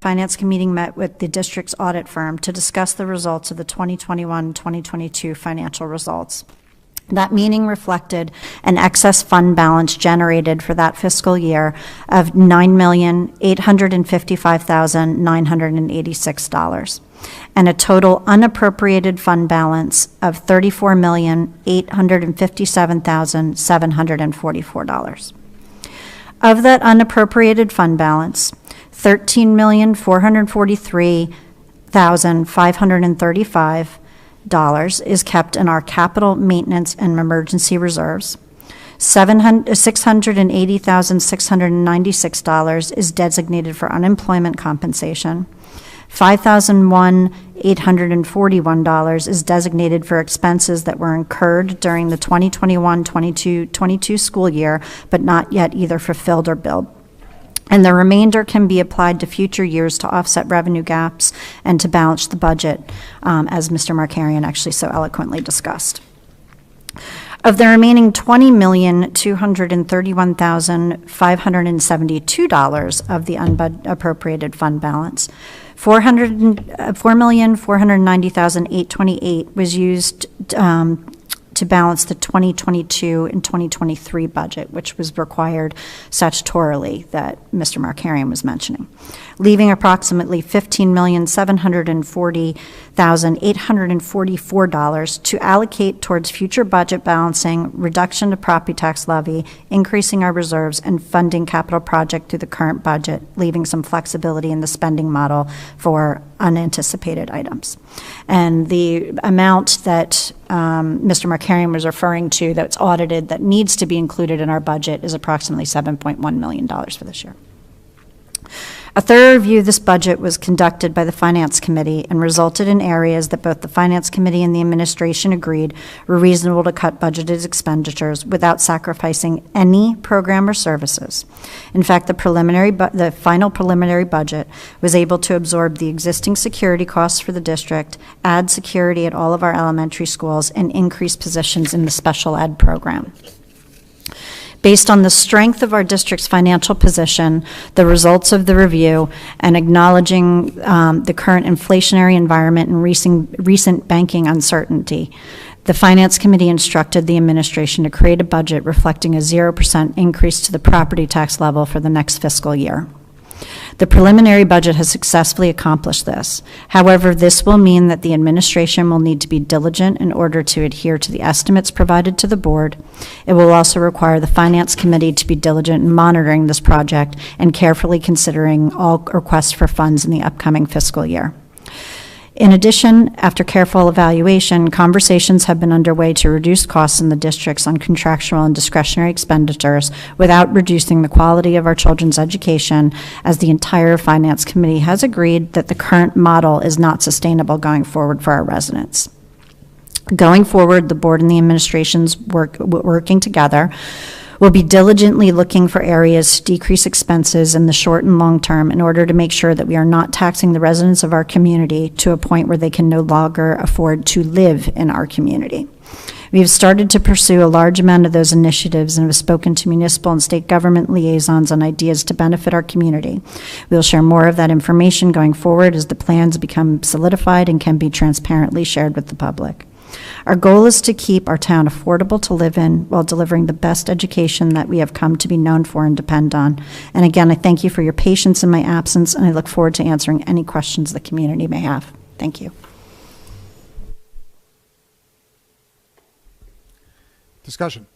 Finance Committee met with the district's audit firm to discuss the results of the 2021-2022 financial results. That meeting reflected an excess fund balance generated for that fiscal year of $9,855,986 and a total unappropriated fund balance of $34,857,744. Of that unappropriated fund balance, $13,443,535 is kept in our capital maintenance and emergency reserves. $680,696 is designated for unemployment compensation. $5,841 is designated for expenses that were incurred during the 2021-22 school year, but not yet either fulfilled or billed. And the remainder can be applied to future years to offset revenue gaps and to balance the budget, as Mr. Markarian actually so eloquently discussed. Of the remaining $20,231,572 of the unappropriated fund balance, $4,490,828 was used to balance the 2022 and 2023 budget, which was required statutorily that Mr. Markarian was mentioning, leaving approximately $15,740,844 to allocate towards future budget balancing, reduction of property tax levy, increasing our reserves, and funding capital project through the current budget, leaving some flexibility in the spending model for unanticipated items. And the amount that Mr. Markarian was referring to that's audited that needs to be included in our budget is approximately $7.1 million for this year. A thorough review of this budget was conducted by the Finance Committee and resulted in areas that both the Finance Committee and the administration agreed were reasonable to cut budgeted expenditures without sacrificing any program or services. In fact, the final preliminary budget was able to absorb the existing security costs for the district, add security at all of our elementary schools, and increase positions in the special ed program. Based on the strength of our district's financial position, the results of the review, and acknowledging the current inflationary environment and recent banking uncertainty, the Finance Committee instructed the administration to create a budget reflecting a 0% increase to the property tax level for the next fiscal year. The preliminary budget has successfully accomplished this. However, this will mean that the administration will need to be diligent in order to adhere to the estimates provided to the board. It will also require the Finance Committee to be diligent in monitoring this project and carefully considering all requests for funds in the upcoming fiscal year. In addition, after careful evaluation, conversations have been underway to reduce costs in the districts on contractual and discretionary expenditures without reducing the quality of our children's education, as the entire Finance Committee has agreed that the current model is not sustainable going forward for our residents. Going forward, the board and the administration's working together will be diligently looking for areas to decrease expenses in the short and long term in order to make sure that we are not taxing the residents of our community to a point where they can no longer afford to live in our community. We have started to pursue a large amount of those initiatives and have spoken to municipal and state government liaisons on ideas to benefit our community. We will share more of that information going forward as the plans become solidified and can be transparently shared with the public. Our goal is to keep our town affordable to live in while delivering the best education that we have come to be known for and depend on. And again, I thank you for your patience in my absence, and I look forward to answering any questions the community may have. Thank you. Discussion.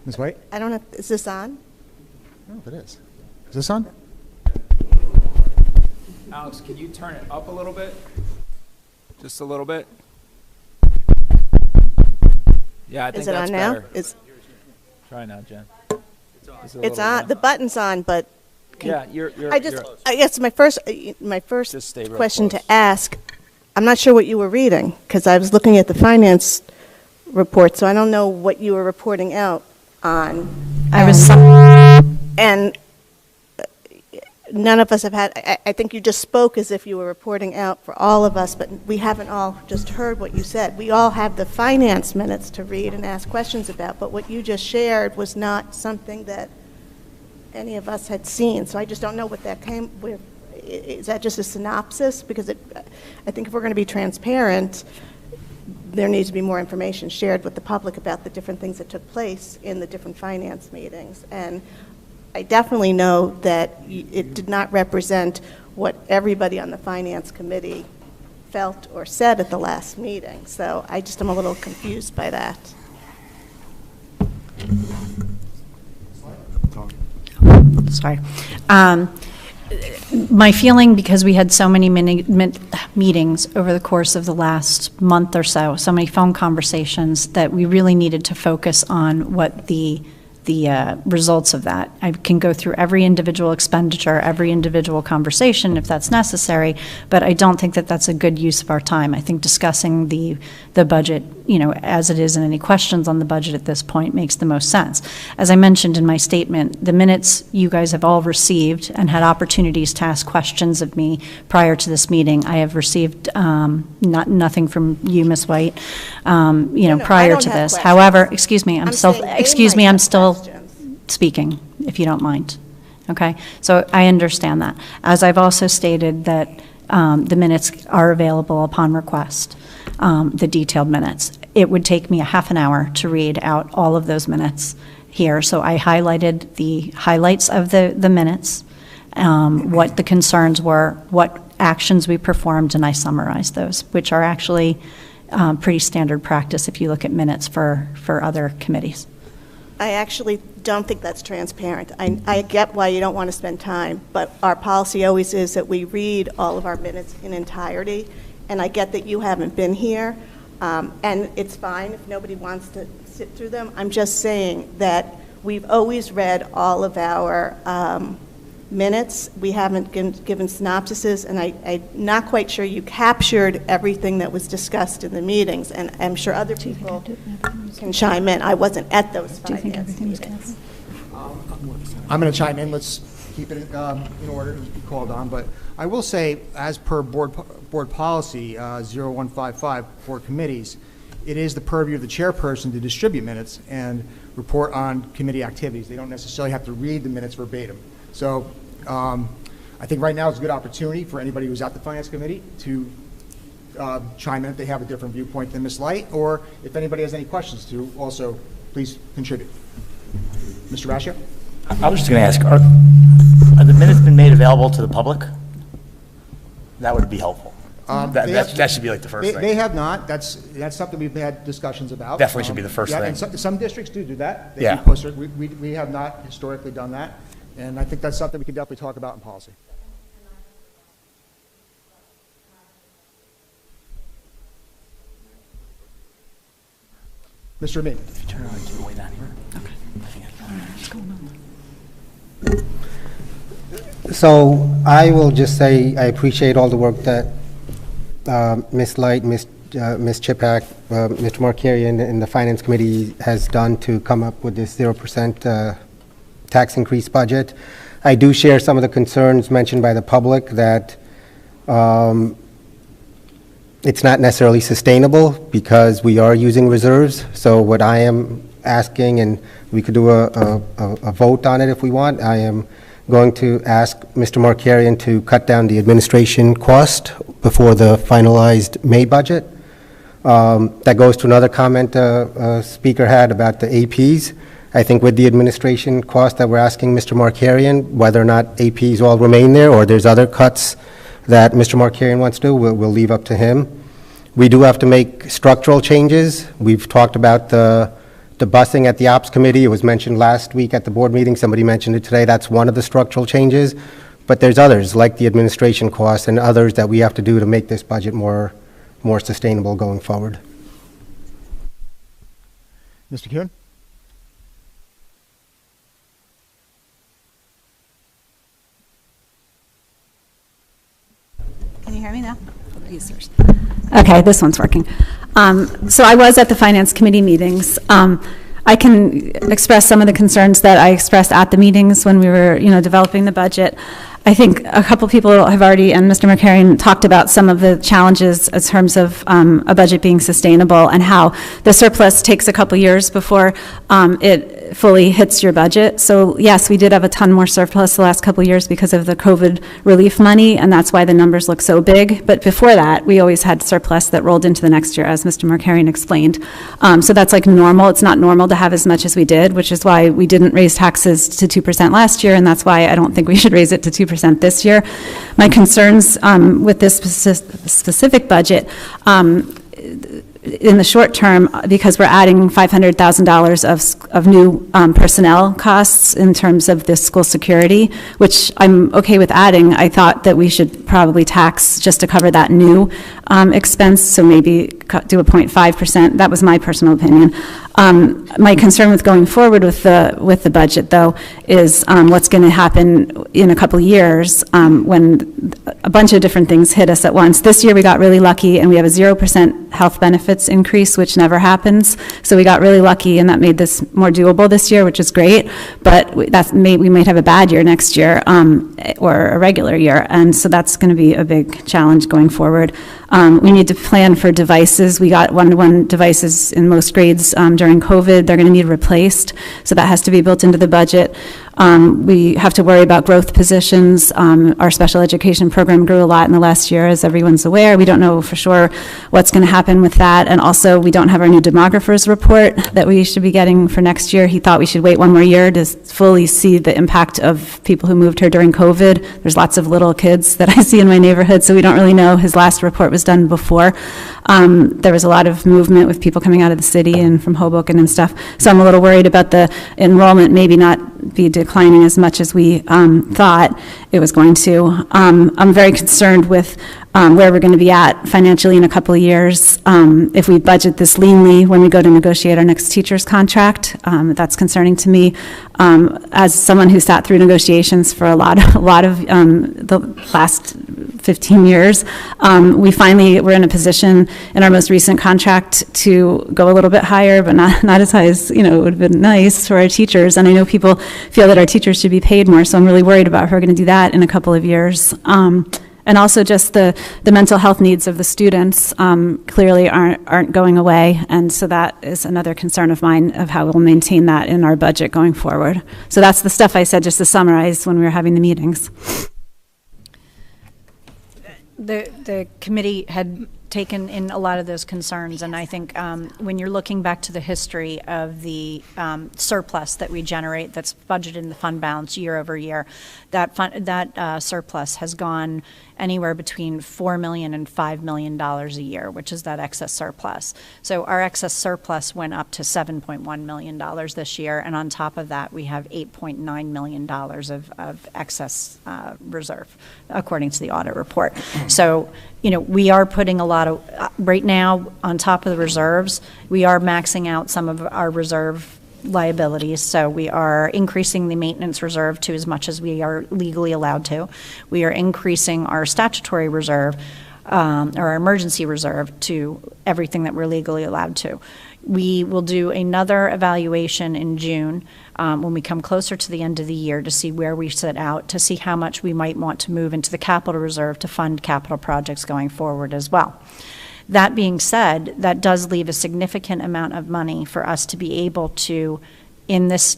Ms. White? I don't know, is this on? I don't know if it is. Is this on? Alex, can you turn it up a little bit? Just a little bit? Yeah, I think Is it that's on now? better. Try now, Jen. It's on. The button's on, but Yeah, you're I guess my first Just stay real question close. to ask. I'm not sure what you were reading because I was looking at the finance report, so I don't know what you were reporting out on. I was And none of us have had, I think you just spoke as if you were reporting out for all of us, but we haven't all just heard what you said. We all have the finance minutes to read and ask questions about, but what you just shared was not something that any of us had seen. So I just don't know what that came with. Is that just a synopsis? Because I think if we're going to be transparent, there needs to be more information shared with the public about the different things that took place in the different finance meetings. And I definitely know that it did not represent what everybody on the Finance Committee felt or said at the last meeting. So I just am a little confused by that. Sorry. My feeling, because we had so many meetings over the course of the last month or so, so many phone conversations, that we really needed to focus on what the results of that. I can go through every individual expenditure, every individual conversation if that's necessary, but I don't think that that's a good use of our time. I think discussing the budget, as it is, and any questions on the budget at this point makes the most sense. As I mentioned in my statement, the minutes you guys have all received and had opportunities to ask questions of me prior to this meeting. I have received nothing from you, Ms. White, I prior don't to have this. questions. However, excuse me, I'm still Questions. speaking, if you don't mind. Okay? So I understand that. As I've also stated that the minutes are available upon request, the detailed minutes. It would take me a half an hour to read out all of those minutes here. So I highlighted the highlights of the minutes, what the concerns were, what actions we performed, and I summarized those, which are actually pretty standard practice if you look at minutes for other committees. I actually don't think that's transparent. I get why you don't want to spend time, but our policy always is that we read all of our minutes in entirety, and I get that you haven't been here, and it's fine if nobody wants to sit through them. I'm just saying that we've always read all of our minutes. We haven't given synopsises, and I'm not quite sure you captured everything that was discussed in the meetings, and I'm sure other people can chime in. I wasn't at those finance meetings. I'm going to chime in. Let's keep it in order to be called on. But I will say, as per board policy 0155 for committees, it is the purview of the chairperson to distribute minutes and report on committee activities. They don't necessarily have to read the minutes verbatim. So I think right now is a good opportunity for anybody who's at the Finance Committee to chime in if they have a different viewpoint than Ms. Light, or if anybody has any questions to also please contribute. Mr. Rascio? I was just going to ask, are the minutes been made available to the public? That would be helpful. That should be like the first thing. They have not. That's something we've had discussions about. Definitely should be the first thing. And some districts do that. They Yeah. do post it. We have not historically done that, and I think that's something we can definitely talk about in policy. Mr. Amin. If you turn around, keep it way down here. Okay. So I will just say I appreciate all the work that Ms. Light, Ms. Chipak, Mr. Markarian, and the Finance Committee has done to come up with this 0% tax increase budget. I do share some of the concerns mentioned by the public that it's not necessarily sustainable because we are using reserves. So what I am asking, and we could do a vote on it if we want, I am going to ask Mr. Markarian to cut down the administration cost before the finalized May budget. That goes to another comment a speaker had about the APs. I think with the administration cost that we're asking Mr. Markarian, whether or not APs all remain there or there's other cuts that Mr. Markarian wants to do, we'll leave up to him. We do have to make structural changes. We've talked about the busing at the Ops Committee. It was mentioned last week at the board meeting. Somebody mentioned it today. That's one of the structural changes. But there's others, like the administration costs and others that we have to do to make this budget more sustainable going forward. Mr. Kuhn? Can you hear me now? Okay, this one's working. So I was at the Finance Committee meetings. I can express some of the concerns that I expressed at the meetings when we were, developing the budget. I think a couple people have already, and Mr. Mercarian talked about some of the challenges in terms of a budget being sustainable and how the surplus takes a couple years before it fully hits your budget. So yes, we did have a ton more surplus the last couple of years because of the COVID relief money, and that's why the numbers look so big. But before that, we always had surplus that rolled into the next year, as Mr. Mercarian explained. So that's like normal. It's not normal to have as much as we did, which is why we didn't raise taxes to 2% last year, and that's why I don't think we should raise it to 2% this year. My concerns with this specific budget, in the short term, because we're adding $500,000 of new personnel costs in terms of this school security, which I'm okay with adding. I thought that we should probably tax just to cover that new expense, so maybe do a 0.5%. That was my personal opinion. My concern with going forward with the budget, though, is what's going to happen in a couple of years when a bunch of different things hit us at once. This year we got really lucky, and we have a 0% health benefits increase, which never happens. So we got really lucky, and that made this more doable this year, which is great. But we might have a bad year next year, or a regular year, and so that's going to be a big challenge going forward. We need to plan for devices. We got one-to-one devices in most grades during COVID. They're going to need replaced, so that has to be built into the budget. We have to worry about growth positions. Our special education program grew a lot in the last year, as everyone's aware. We don't know for sure what's going to happen with that. And also, we don't have our new demographers report that we should be getting for next year. He thought we should wait one more year to fully see the impact of people who moved here during COVID. There's lots of little kids that I see in my neighborhood, so we don't really know. His last report was done before. There was a lot of movement with people coming out of the city and from Hoboken and stuff. So I'm a little worried about the enrollment maybe not be declining as much as we thought it was going to. I'm very concerned with where we're going to be at financially in a couple of years. If we budget this leanly when we go to negotiate our next teacher's contract, that's concerning to me. As someone who sat through negotiations for a lot of the last 15 years, we finally were in a position in our most recent contract to go a little bit higher, but not as high as, it would have been nice for our teachers. And I know people feel that our teachers should be paid more, so I'm really worried about how we're going to do that in a couple of years. And also just the mental health needs of the students clearly aren't going away, and so that is another concern of mine of how we'll maintain that in our budget going forward. So that's the stuff I said just to summarize when we were having the meetings. The committee had taken in a lot of those concerns, and I think when you're looking back to the history of the surplus that we generate that's budgeted in the fund balance year over year, that surplus has gone anywhere between $4 million and $5 million a year, which is that excess surplus. So our excess surplus went up to $7.1 million this year, and on top of that, we have $8.9 million of excess reserve, according to the audit report. So, we are putting a lot of, right now, on top of the reserves, we are maxing out some of our reserve liabilities. So we are increasing the maintenance reserve to as much as we are legally allowed to. We are increasing our statutory reserve, or our emergency reserve, to everything that we're legally allowed to. We will do another evaluation in June when we come closer to the end of the year to see where we set out, to see how much we might want to move into the capital reserve to fund capital projects going forward as well. That being said, that does leave a significant amount of money for us to be able to, in this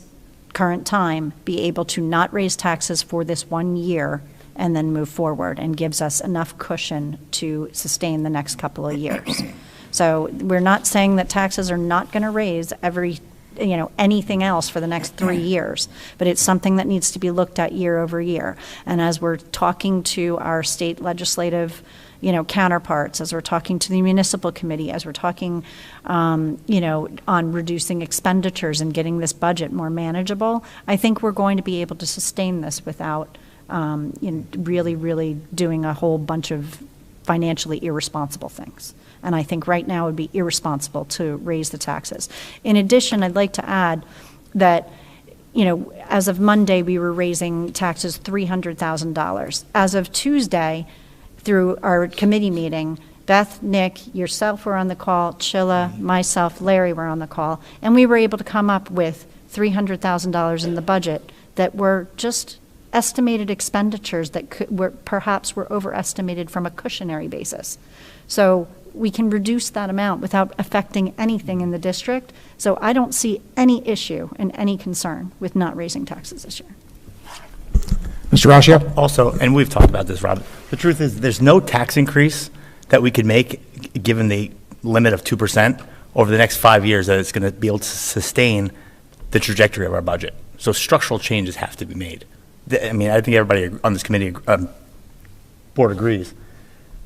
current time, be able to not raise taxes for this 1 year and then move forward, and gives us enough cushion to sustain the next couple of years. So we're not saying that taxes are not going to raise anything else for the next 3 years, but it's something that needs to be looked at year over year. And as we're talking to our state legislative counterparts, as we're talking to the municipal committee, as we're talking, on reducing expenditures and getting this budget more manageable, I think we're going to be able to sustain this without really, really doing a whole bunch of financially irresponsible things. And I think right now it would be irresponsible to raise the taxes. In addition, I'd like to add that, as of Monday, we were raising taxes $300,000. As of Tuesday, through our committee meeting, Beth, Nick, yourself were on the call, Chilla, myself, Larry were on the call, and we were able to come up with $300,000 in the budget that were just estimated expenditures that perhaps were overestimated from a cussionary basis. So we can reduce that amount without affecting anything in the district. So I don't see any issue and any concern with not raising taxes this year. Mr. Rashio? Also, and we've talked about this, Rob, the truth is there's no tax increase that we could make, given the limit of 2% over the next 5 years, that it's going to be able to sustain the trajectory of our budget. So structural changes have to be made. I mean, I think everybody on this committee, board agrees.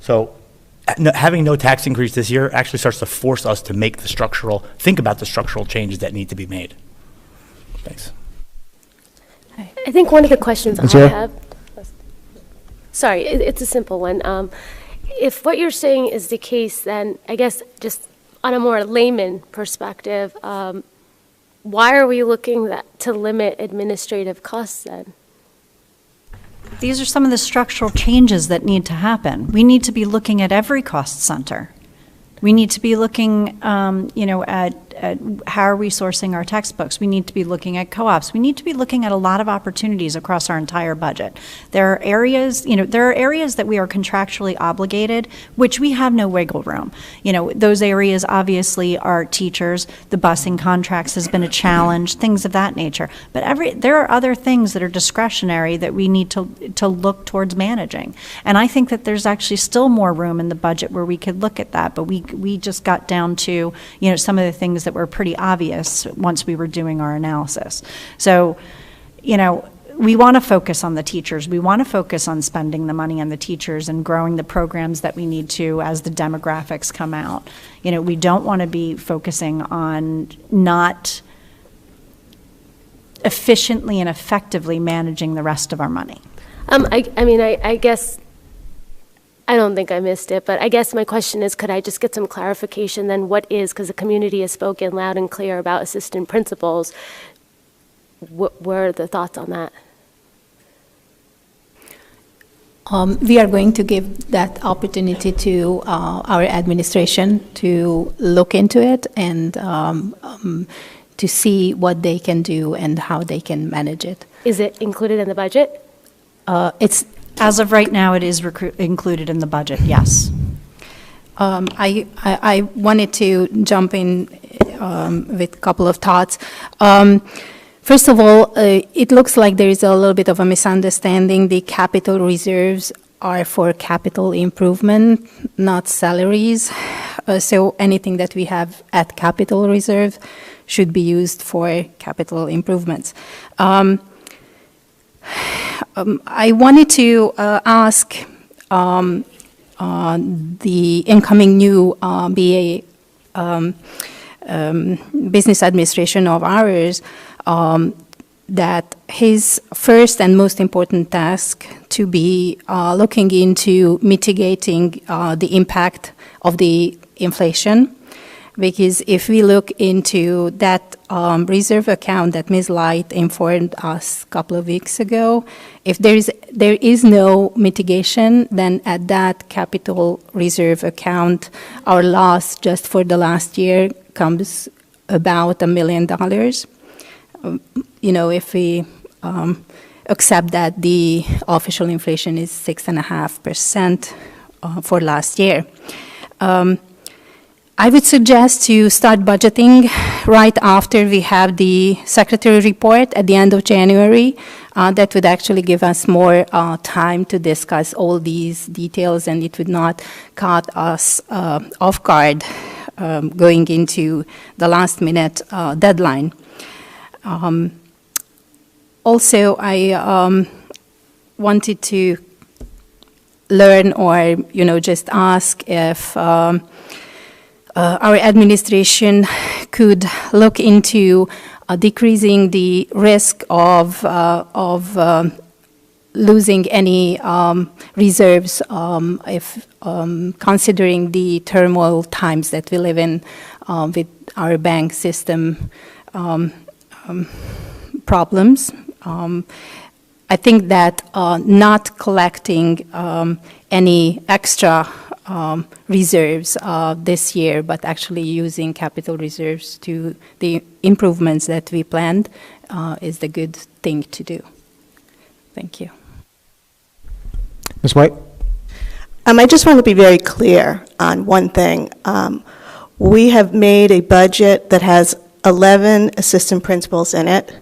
So having no tax increase this year actually starts to force us to think about the structural changes that need to be made. Thanks. I think one of the questions I have, sorry, it's a simple one. If what you're saying is the case, then I guess just on a more layman perspective, why are we looking to limit administrative costs then? These are some of the structural changes that need to happen. We need to be looking at every cost center. We need to be looking, at how are we sourcing our textbooks. We need to be looking at co-ops. We need to be looking at a lot of opportunities across our entire budget. There are areas that we are contractually obligated, which we have no wiggle room. Those areas obviously are teachers. The busing contracts has been a challenge, things of that nature. But there are other things that are discretionary that we need to look towards managing. And I think that there's actually still more room in the budget where we could look at that. But we just got down to, some of the things that were pretty obvious once we were doing our analysis. So, we want to focus on the teachers. We want to focus on spending the money on the teachers and growing the programs that we need to as the demographics come out. We don't want to be focusing on not efficiently and effectively managing the rest of our money. I guess, I don't think I missed it, but I guess my question is, could I just get some clarification then because the community has spoken loud and clear about assistant principals. What were the thoughts on that? We are going to give that opportunity to our administration to look into it and to see what they can do and how they can manage it. Is it included in the budget? As of right now, it is included in the budget, yes. I wanted to jump in with a couple of thoughts. First of all, it looks like there is a little bit of a misunderstanding. The capital reserves are for capital improvement, not salaries. So anything that we have at capital reserve should be used for capital improvements. I wanted to ask the incoming new BA business administration of ours that his first and most important task to be looking into mitigating the impact of the inflation. Because if we look into that reserve account that Ms. Light informed us a couple of weeks ago, if there is no mitigation, then at that capital reserve account, our loss just for the last year comes about $1 million. If we accept that the official inflation is 6.5% for last year. I would suggest to start budgeting right after we have the secretary report at the end of January. That would actually give us more time to discuss all these details, and it would not caught us off guard going into the last minute deadline. Also, I wanted to learn or, just ask if our administration could look into decreasing the risk of losing any reserves if considering the turmoil times that we live in with our bank system problems. I think that not collecting any extra reserves this year, but actually using capital reserves to the improvements that we planned is the good thing to do. Thank you. Ms. White? I just want to be very clear on one thing. We have made a budget that has 11 assistant principals in it.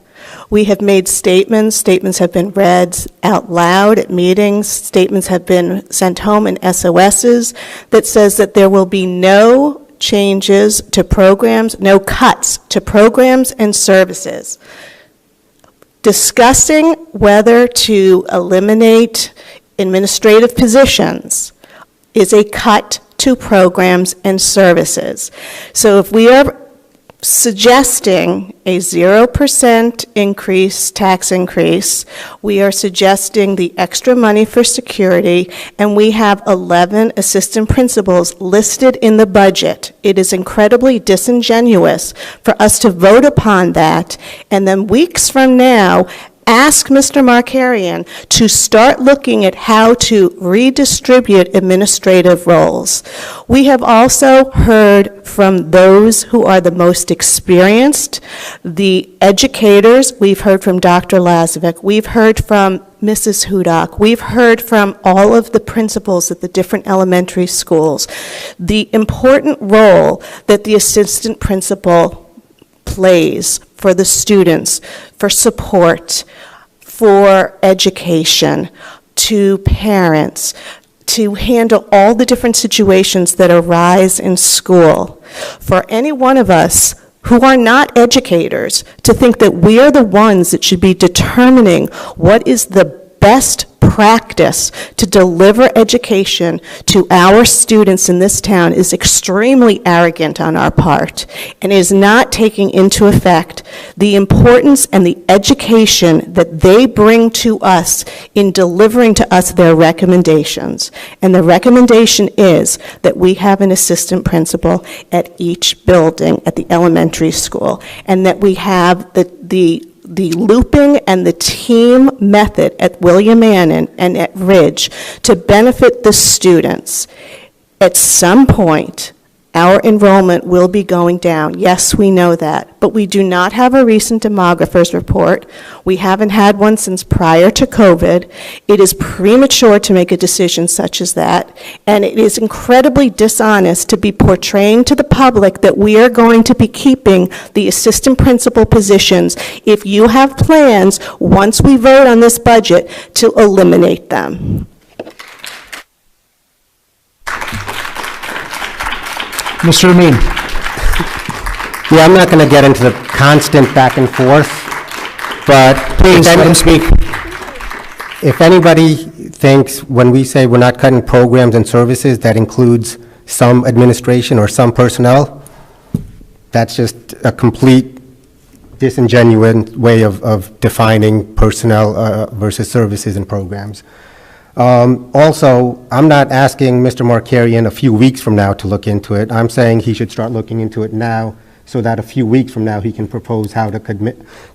We have made statements. Statements have been read out loud at meetings. Statements have been sent home in SOSs that says that there will be no changes to programs, no cuts to programs and services. Discussing whether to eliminate administrative positions is a cut to programs and services. So if we are suggesting a 0% increase, tax increase, we are suggesting the extra money for security, and we have 11 assistant principals listed in the budget. It is incredibly disingenuous for us to vote upon that, and then weeks from now, ask Mr. Markarian to start looking at how to redistribute administrative roles. We have also heard from those who are the most experienced, the educators. We've heard from Dr. Lazovic. We've heard from Mrs. Hudak. We've heard from all of the principals at the different elementary schools. The important role that the assistant principal plays for the students, for support, for education, to parents, to handle all the different situations that arise in school. For any one of us who are not educators to think that we are the ones that should be determining what is the best practice to deliver education to our students in this town is extremely arrogant on our part and is not taking into effect the importance and the education that they bring to us in delivering to us their recommendations. And the recommendation is that we have an assistant principal at each building at the elementary school, and that we have the looping and the team method at William Annan and at Ridge to benefit the students. At some point, our enrollment will be going down. Yes, we know that, but we do not have a recent demographer's report. We haven't had one since prior to COVID. It is premature to make a decision such as that, and it is incredibly dishonest to be portraying to the public that we are going to be keeping the assistant principal positions if you have plans, once we vote on this budget, to eliminate them. Mr. Amin? Yeah, I'm not going to get into the constant back and forth, but Please, let him speak. if anybody thinks when we say we're not cutting programs and services, that includes some administration or some personnel, that's just a complete disingenuous way of defining personnel versus services and programs. Also, I'm not asking Mr. Markarian a few weeks from now to look into it. I'm saying he should start looking into it now so that a few weeks from now he can propose how to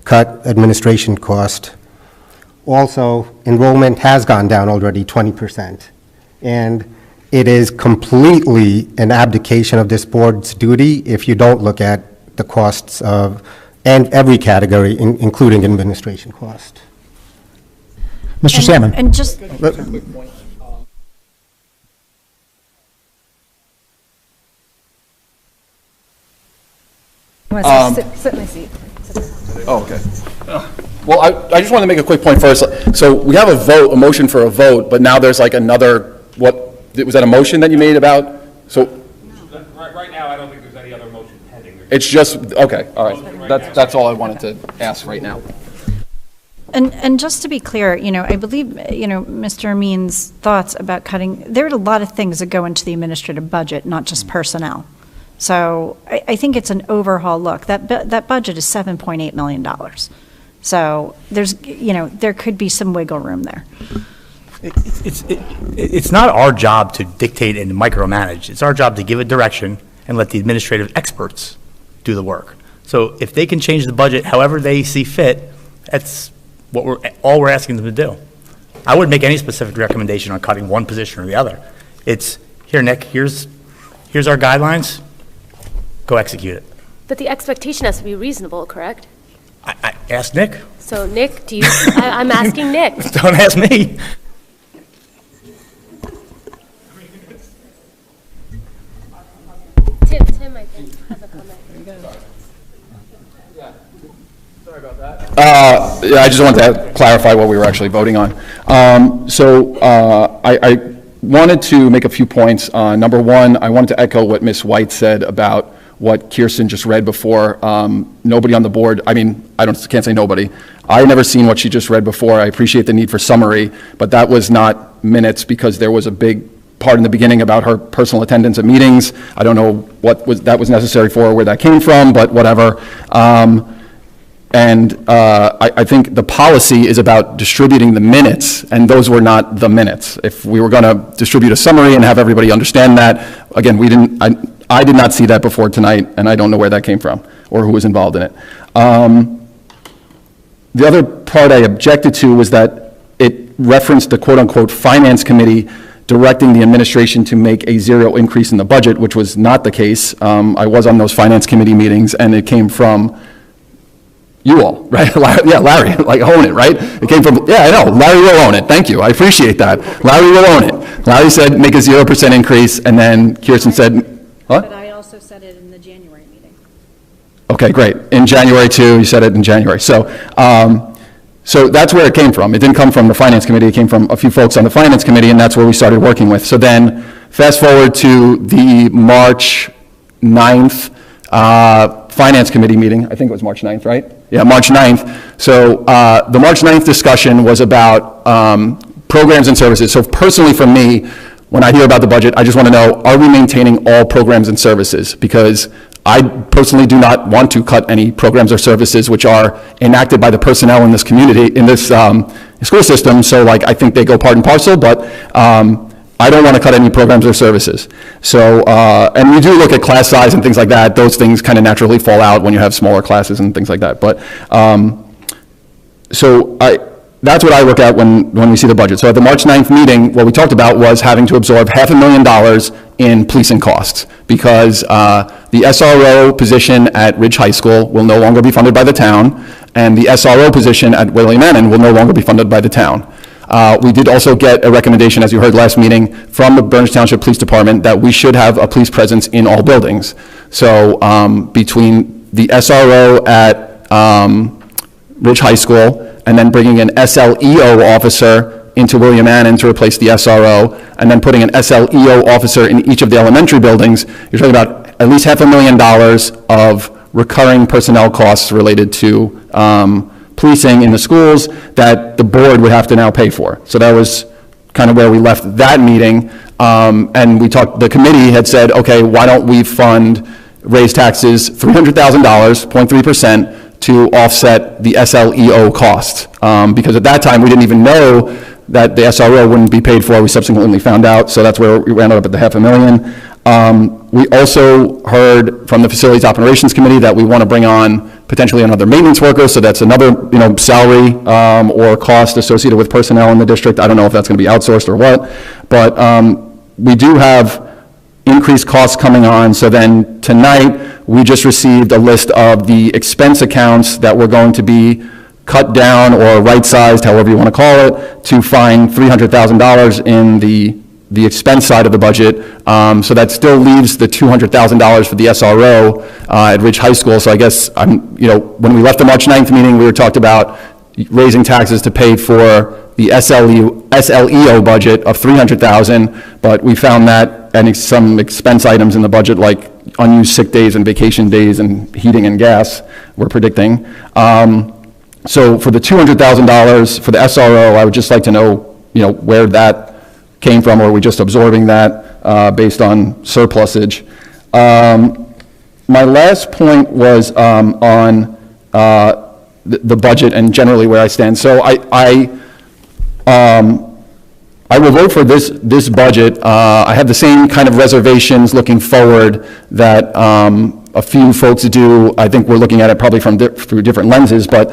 cut administration cost. Also, enrollment has gone down already 20%. And it is completely an abdication of this board's duty if you don't look at the costs of, and every category, including administration cost. Mr. Salmon? And just, Sit in my seat. Oh, okay. Well, I just want to make a quick point first. So we have a motion for a vote, but now there's like another, was that a motion that you made about? So Right now, I don't think there's any other motion pending. it's just, okay, all right. That's all I wanted to ask right now. and just to be clear, I believe, Mr. Amin's thoughts about cutting, there are a lot of things that go into the administrative budget, not just personnel. So I think it's an overhaul look. That budget is $7.8 million. So there could be some wiggle room there. It's not our job to dictate and micromanage. It's our job to give a direction and let the administrative experts do the work. So if they can change the budget however they see fit, that's all we're asking them to do. I wouldn't make any specific recommendation on cutting one position or the other. It's, here, Nick, here's our guidelines, go execute it. But the expectation has to be reasonable, correct? I ask Nick. So Nick, I'm asking Nick. Don't ask me. Tim, I think, has a comment. Yeah, I just wanted to clarify what we were actually voting on. I wanted to make a few points. Number one, I wanted to echo what Ms. White said about what Kirsten just read before. Nobody on the board, I mean, can't say nobody. I never seen what she just read before. I appreciate the need for summary, but that was not minutes because there was a big part in the beginning about her personal attendance at meetings. I don't know what that was necessary for, or where that came from, but whatever. I think the policy is about distributing the minutes, and those were not the minutes. If we were going to distribute a summary and have everybody understand that, again, I did not see that before tonight, and I don't know where that came from or who was involved in it. The other part I objected to was that it referenced the quote-unquote finance committee directing the administration to make a zero increase in the budget, which was not the case. I was on those finance committee meetings, and it came from you all, right? Yeah, Larry, like own it, right? It came from, yeah, I know, Larry will own it. Thank you, I appreciate that. Larry will own it. Larry said make a 0% increase, and then Kirsten said, what? But I also said it in the January meeting. Okay, great. In January too, you said it in January. So that's where it came from. It didn't come from the finance committee, it came from a few folks on the finance committee, and that's where we started working with. So then, fast forward to the March 9th finance committee meeting. I think it was March 9th, right? Yeah, March 9th. So the March 9th discussion was about programs and services. So personally for me, when I hear about the budget, I just want to know, are we maintaining all programs and services? Because I personally do not want to cut any programs or services which are enacted by the personnel in this community, in this school system. So like, I think they go part and parcel, but I don't want to cut any programs or services. So, and we do look at class size and things like that. Those things kind of naturally fall out when you have smaller classes and things like that. But, that's what I look at when we see the budget. So at the March 9th meeting, what we talked about was having to absorb $500,000 in policing costs because the SRO position at Ridge High School will no longer be funded by the town, and the SRO position at William Annan will no longer be funded by the town. We did also get a recommendation, as you heard last meeting, from the Burnett Township Police Department that we should have a police presence in all buildings. So between the SRO at Ridge High School and then bringing an SLEO officer into William Annan to replace the SRO, and then putting an SLEO officer in each of the elementary buildings, you're talking about at least $500,000 of recurring personnel costs related to policing in the schools that the board would have to now pay for. So that was kind of where we left that meeting. And we talked, the committee had said, okay, why don't we raise taxes $300,000, 0.3%, to offset the SLEO cost. Because at that time, we didn't even know that the SRO wouldn't be paid for. We subsequently found out, so that's where we ended up at the $500,000. We also heard from the Facilities Operations Committee that we want to bring on potentially another maintenance worker, so that's another salary or cost associated with personnel in the district. I don't know if that's going to be outsourced or what, but we do have increased costs coming on. So then tonight, we just received a list of the expense accounts that were going to be cut down or right-sized, however you want to call it, to find $300,000 in the expense side of the budget. So that still leaves the $200,000 for the SRO at Ridge High School. So I guess when we left the March 9th meeting, we were talked about raising taxes to pay for the SLEO budget of $300,000, but we found that and some expense items in the budget like unused sick days and vacation days and heating and gas, we're predicting. So for the $200,000 for the SRO, I would just like to know, where that came from, or are we just absorbing that based on surplusage? My last point was on the budget and generally where I stand. So I will vote for this budget. I have the same kind of reservations looking forward that a few folks do. I think we're looking at it probably through different lenses, but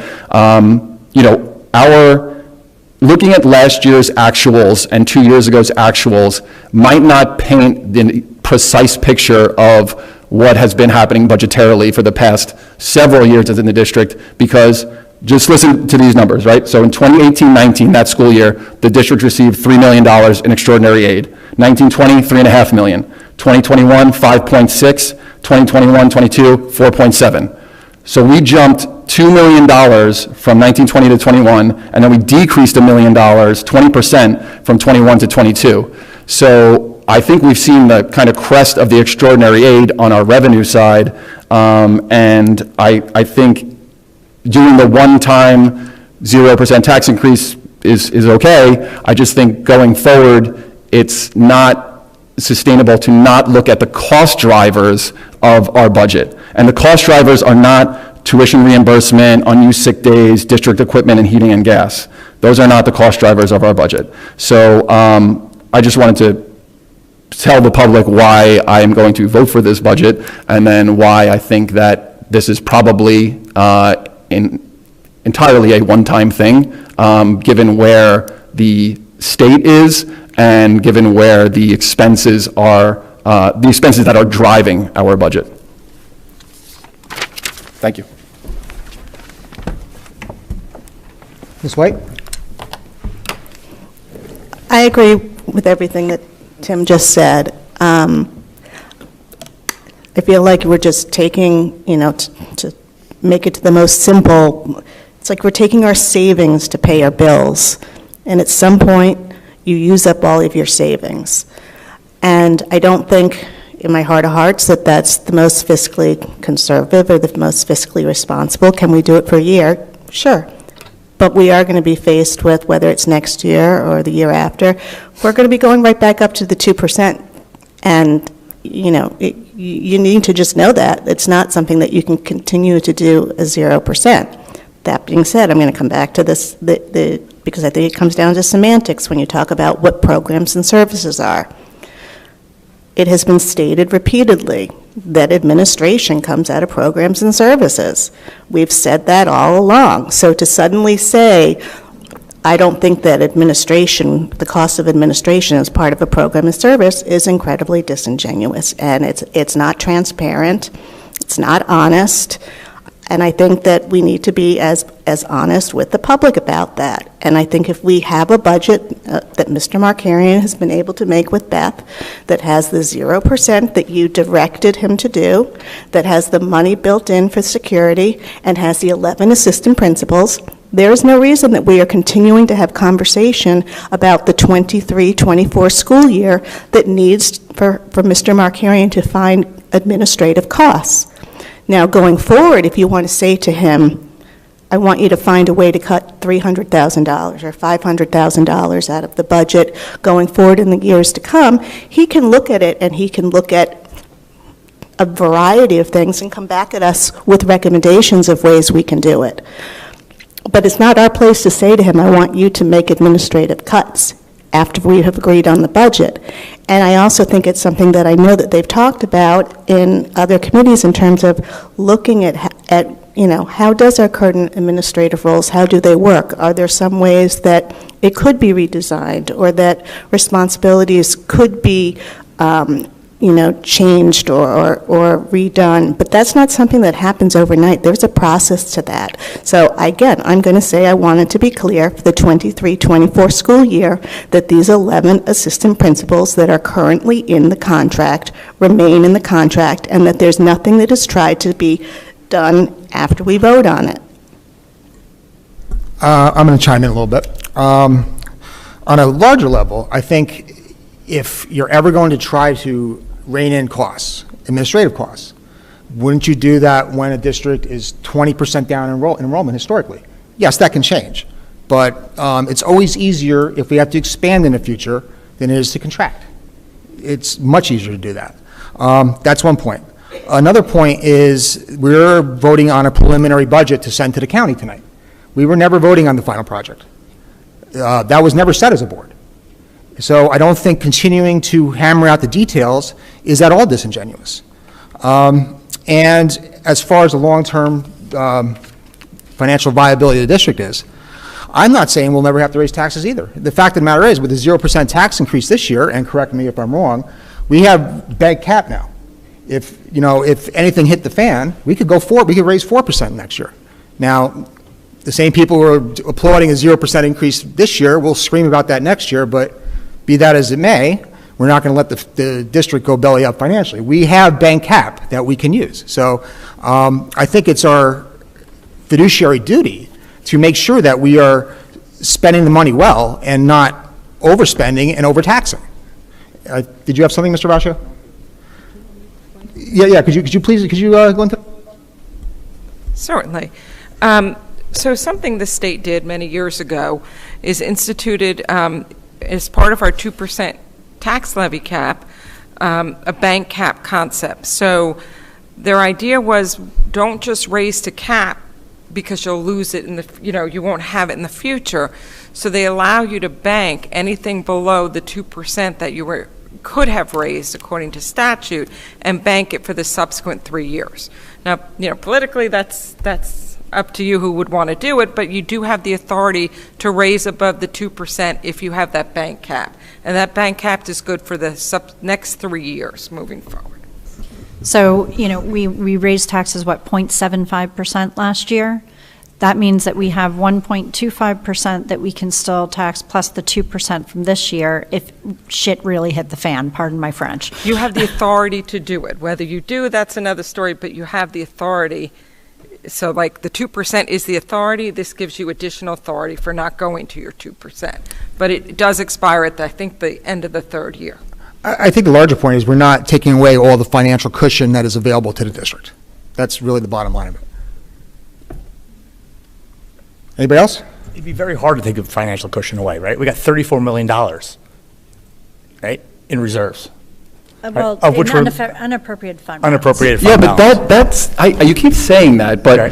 looking at last year's actuals and 2 years ago's actuals might not paint the precise picture of what has been happening budgetarily for the past several years in the district, because just listen to these numbers, right? So in 2018-19, that school year, the district received $3 million in extraordinary aid. 19-20, $3.5 million. 2021, 5.6. 2021-22, 4.7. So we jumped $2 million from 1920 to 21, and then we decreased $1 million, 20% from 21 to 22. So I think we've seen the kind of crest of the extraordinary aid on our revenue side, and I think doing the one-time 0% tax increase is okay. I just think going forward, it's not sustainable to not look at the cost drivers of our budget. And the cost drivers are not tuition reimbursement, unused sick days, district equipment, and heating and gas. Those are not the cost drivers of our budget. So I just wanted to tell the public why I am going to vote for this budget, and then why I think that this is probably entirely a one-time thing, given where the state is and given where the expenses are, the expenses that are driving our budget. Thank you. Ms. White? I agree with everything that Tim just said. I feel like we're just taking, to make it to the most simple, it's like we're taking our savings to pay our bills, and at some point, you use up all of your savings. And I don't think, in my heart of hearts, that that's the most fiscally conservative or the most fiscally responsible. Can we do it for a year? Sure. But we are going to be faced with, whether it's next year or the year after, we're going to be going right back up to the 2%. And, you need to just know that. It's not something that you can continue to do a 0%. That being said, I'm going to come back to this, because I think it comes down to semantics when you talk about what programs and services are. It has been stated repeatedly that administration comes out of programs and services. We've said that all along. So to suddenly say, I don't think that administration, the cost of administration as part of a program and service is incredibly disingenuous, and it's not transparent, it's not honest, and I think that we need to be as honest with the public about that. And I think if we have a budget that Mr. Markarian has been able to make with Beth, that has the 0% that you directed him to do, that has the money built in for security, and has the 11 assistant principals, there is no reason that we are continuing to have conversation about the 23-24 school year that needs for Mr. Markarian to find administrative costs. Now, going forward, if you want to say to him, I want you to find a way to cut $300,000 or $500,000 out of the budget going forward in the years to come, he can look at it and he can look at a variety of things and come back at us with recommendations of ways we can do it. But it's not our place to say to him, I want you to make administrative cuts after we have agreed on the budget. And I also think it's something that I know that they've talked about in other committees in terms of looking at how does our current administrative roles, how do they work? Are there some ways that it could be redesigned, or that responsibilities could be changed or redone? But that's not something that happens overnight. There's a process to that. So again, I'm going to say I want it to be clear for the 23-24 school year that these 11 assistant principals that are currently in the contract remain in the contract, and that there's nothing that is tried to be done after we vote on it. I'm going to chime in a little bit. On a larger level, I think if you're ever going to try to rein in costs, administrative costs, wouldn't you do that when a district is 20% down in enrollment historically? Yes, that can change, but it's always easier if we have to expand in the future than it is to contract. It's much easier to do that. That's one point. Another point is we're voting on a preliminary budget to send to the county tonight. We were never voting on the final project. That was never set as a board. So I don't think continuing to hammer out the details is at all disingenuous. And as far as the long-term financial viability of the district is, I'm not saying we'll never have to raise taxes either. The fact of the matter is, with the 0% tax increase this year, and correct me if I'm wrong, We have bank cap now. If, if anything hit the fan, we could raise 4% next year. Now, the same people who are applauding a 0% increase this year will scream about that next year, but be that as it may, we're not going to let the district go belly up financially. We have bank cap that we can use. So I think it's our fiduciary duty to make sure that we are spending the money well and not overspending and overtaxing. Did you have something, Mr. Basha? Yeah. Could you please go into? Certainly. So something the state did many years ago is instituted as part of our 2% tax levy cap, a bank cap concept. So their idea was don't just raise to cap because you'll lose it you won't have it in the future. So they allow you to bank anything below the 2% that you could have raised according to statute and bank it for the subsequent 3 years. Now, politically that's up to you who would want to do it, but you do have the authority to raise above the 2% if you have that bank cap. And that bank cap is good for the next 3 years moving forward. So, we raised taxes, 0.75% last year? That means that we have 1.25% that we can still tax plus the 2% from this year if shit really hit the fan, pardon my French. You have the authority to do it. Whether you do, that's another story, but you have the authority. So like the 2% is the authority. This gives you additional authority for not going to your 2%. But it does expire at, I think, the end of the 3rd year. I think the larger point is we're not taking away all the financial cushion that is available to the district. That's really the bottom line of it. Anybody else? It'd be very hard to take a financial cushion away, right? We got $34 million, right, in reserves. Well, Of which unappropriated fund. Unappropriated Yeah, fund but balance. you keep saying that, but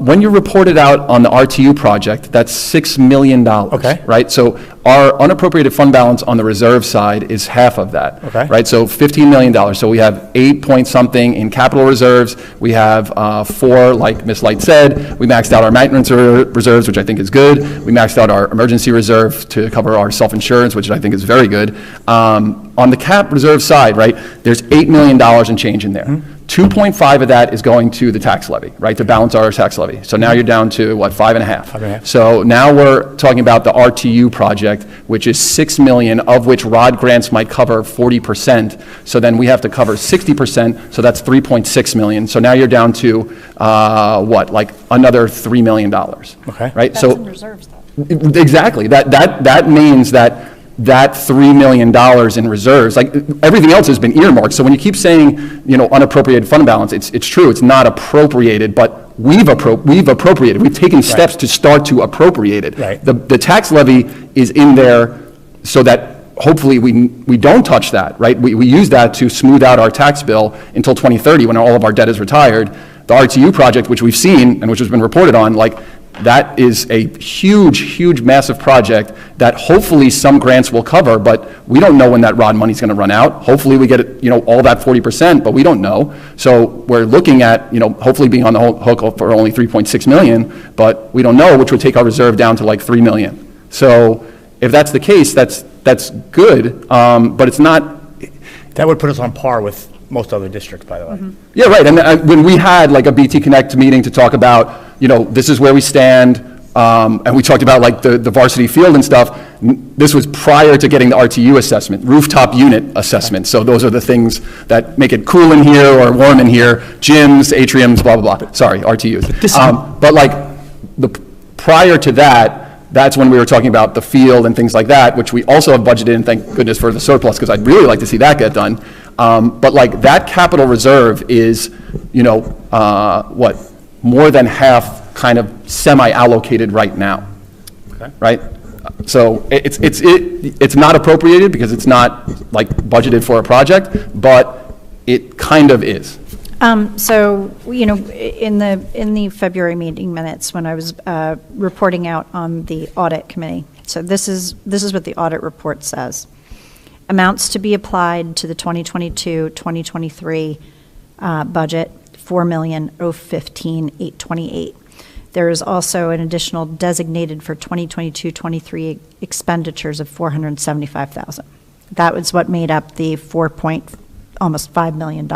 when you report it out on the RTU project, that's $6 million. Okay. Right? So our unappropriated fund balance on the reserve side is half of that. Okay. Right? So $15 million. So we have 8 point something in capital reserves. We have 4, like Ms. Light said. We maxed out our maintenance reserves, which I think is good. We maxed out our emergency reserve to cover our self-insurance, which I think is very good. On the cap reserve side, right, there's $8 million in change in there. 2.5 of that is going to the tax levy, right, to balance our tax levy. So now you're down to, 5.5? 5.5. So now we're talking about the RTU project, which is $6 million, of which ROD grants might cover 40%. So then we have to cover 60%, so that's $3.6 million. So now you're down to, another $3 million. Okay. Right? That's So in reserves, though. exactly. That means that $3 million in reserves, like everything else has been earmarked. So when you keep saying, unappropriated fund balance, it's true, it's not appropriated, but we've appropriated. We've taken steps to start to appropriate it. Right. The tax levy is in there so that hopefully we don't touch that, right? We use that to smooth out our tax bill until 2030 when all of our debt is retired. The RTU project, which we've seen and which has been reported on, that is a huge, massive project that hopefully some grants will cover, but we don't know when that ROD money is going to run out. Hopefully we get all that 40%, but we don't know. So we're looking at, hopefully being on the hook for only 3.6 million, but we don't know, which would take our reserve down to 3 million. So if that's the case, that's good, but it's not. That would put us on par with most other districts, by the way. Yeah, right. And when we had a BT Connect meeting to talk about, this is where we stand, and we talked about the varsity field and stuff, this was prior to getting the RTU assessment, rooftop unit assessment. So those are the things that make it cool in here or warm in here, gyms, atriums, blah, blah, blah. Sorry, RTUs. But prior to that, that's when we were talking about the field and things like that, which we also have budgeted, and thank goodness for the surplus, because I'd really like to see that get done. But that capital reserve is, more than half kind of semi-allocated right now. Okay. Right? So it's not appropriated because it's not budgeted for a project, but it kind of is. So, in the February meeting minutes, when I was reporting out on the audit committee, so this is what the audit report says. Amounts to be applied to the 2022-2023 budget, $4,015,828. There is also an additional designated for 2022-23 expenditures of $475,000. That was what made up the almost $5 million,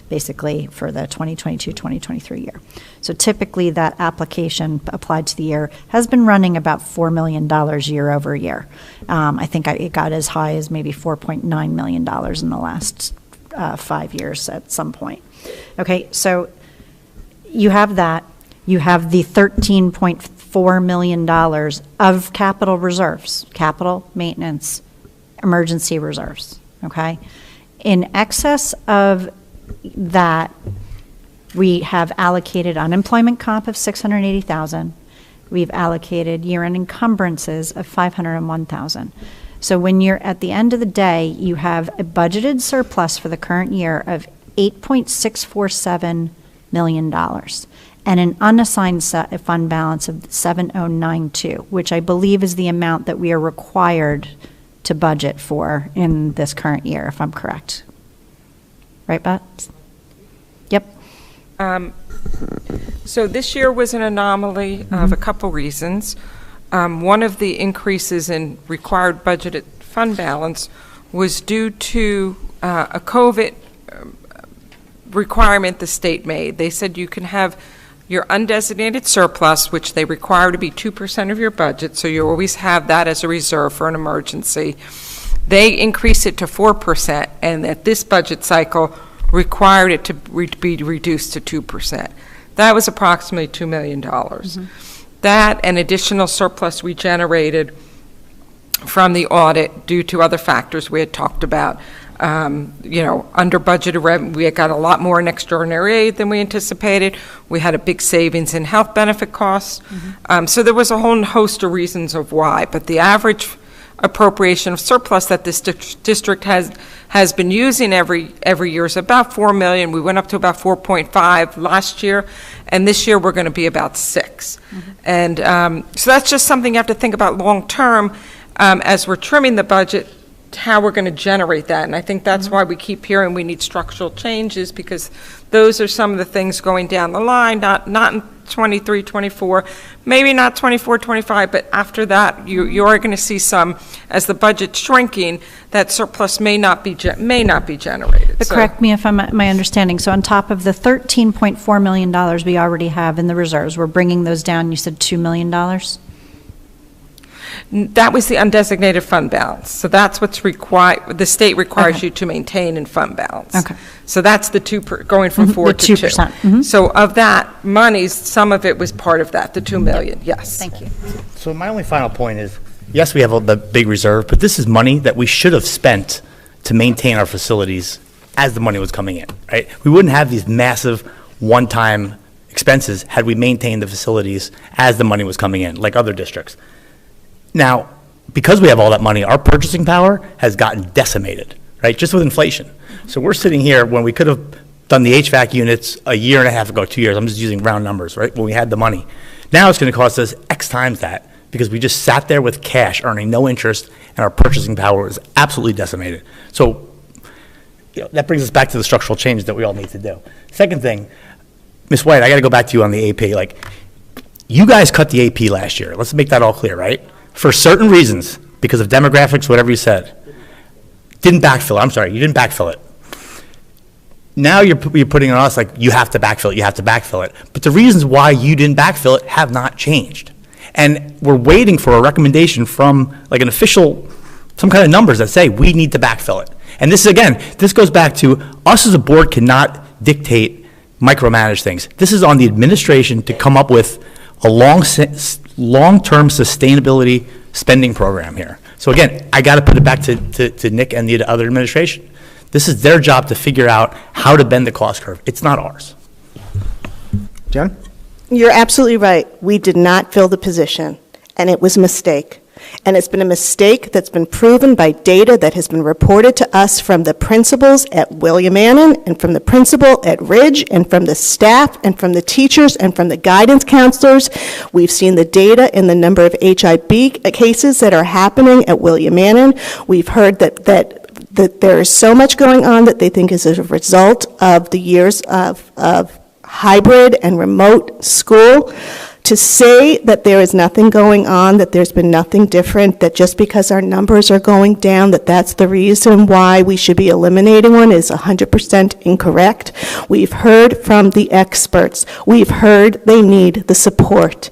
basically, for the 2022-2023 year. So typically, that application applied to the year has been running about $4 million year over year. I think it got as high as maybe $4.9 million in the last 5 years at some point. Okay, so you have that. You have the $13.4 million of capital reserves, capital maintenance, emergency reserves, okay? In excess of that, we have allocated unemployment comp of $680,000. We've allocated year-end encumbrances of $501,000. So when you're at the end of the day, you have a budgeted surplus for the current year of $8.647 million and an unassigned fund balance of 7,092, which I believe is the amount that we are required to budget for in this current year, if I'm correct. Right, Beth? Yep. So this year was an anomaly of a couple reasons. One of the increases in required budgeted fund balance was due to a COVID requirement the state made. They said you can have your undesignated surplus, which they require to be 2% of your budget, so you always have that as a reserve for an emergency. They increased it to 4%, and at this budget cycle required it to be reduced to 2%. That was approximately $2 million. That and additional surplus we generated from the audit due to other factors we had talked about. Under budgeted revenue, we got a lot more in extraordinary aid than we anticipated. We had a big savings in health benefit costs. So there was a whole host of reasons of why, but the average appropriation of surplus that this district has been using every year is about $4 million. We went up to about 4.5 last year, and this year we're going to be about 6. And so that's just something you have to think about long term as we're trimming the budget, how we're going to generate that. And I think that's why we keep hearing we need structural changes, because those are some of the things going down the line, not in 23, 24, maybe not 24, 25, but after that, you are going to see some, as the budget's shrinking, that surplus may not be generated. But correct me if I'm my understanding. So on top of the $13.4 million we already have in the reserves, we're bringing those down, you said $2 million? That was the undesignated fund balance. So that's what's required, the state requires you to maintain in fund balance. Okay. So that's the going from 4 to 2. 2%. So of that money, some of it was part of that, the $2 million, yes. Thank you. So my only final point is, yes, we have the big reserve, but this is money that we should have spent to maintain our facilities as the money was coming in, right? We wouldn't have these massive one-time expenses had we maintained the facilities as the money was coming in, like other districts. Now, because we have all that money, our purchasing power has gotten decimated, right, just with inflation. So we're sitting here when we could have done the HVAC units a year and a half ago, 2 years, I'm just using round numbers, right, when we had the money. Now it's going to cost us X times that because we just sat there with cash earning no interest and our purchasing power is absolutely decimated. So that brings us back to the structural changes that we all need to do. Second thing, Ms. White, I got to go back to you on the AP. Like, you guys cut the AP last year. Let's make that all clear, right? For certain reasons, because of demographics, whatever you said. Didn't backfill it. I'm sorry, you didn't backfill it. Now you're putting on us like, you have to backfill it, you have to backfill it. But the reasons why you didn't backfill it have not changed. And we're waiting for a recommendation from like an official, some kind of numbers that say we need to backfill it. And this is, again, this goes back to us as a board cannot dictate, micromanage things. This is on the administration to come up with a long-term sustainability spending program here. So again, I got to put it back to Nick and the other administration. This is their job to figure out how to bend the cost curve. It's not ours. Jen? You're absolutely right. We did not fill the position, and it was a mistake. And it's been a mistake that's been proven by data that has been reported to us from the principals at William Annan and from the principal at Ridge and from the staff and from the teachers and from the guidance counselors. We've seen the data in the number of HIB cases that are happening at William Annan. We've heard that there is so much going on that they think is a result of the years of hybrid and remote school. to say that there is nothing going on, that there's been nothing different, that just because our numbers are going down, that that's the reason why we should be eliminating one is 100% incorrect. We've heard from the experts. We've heard they need the support.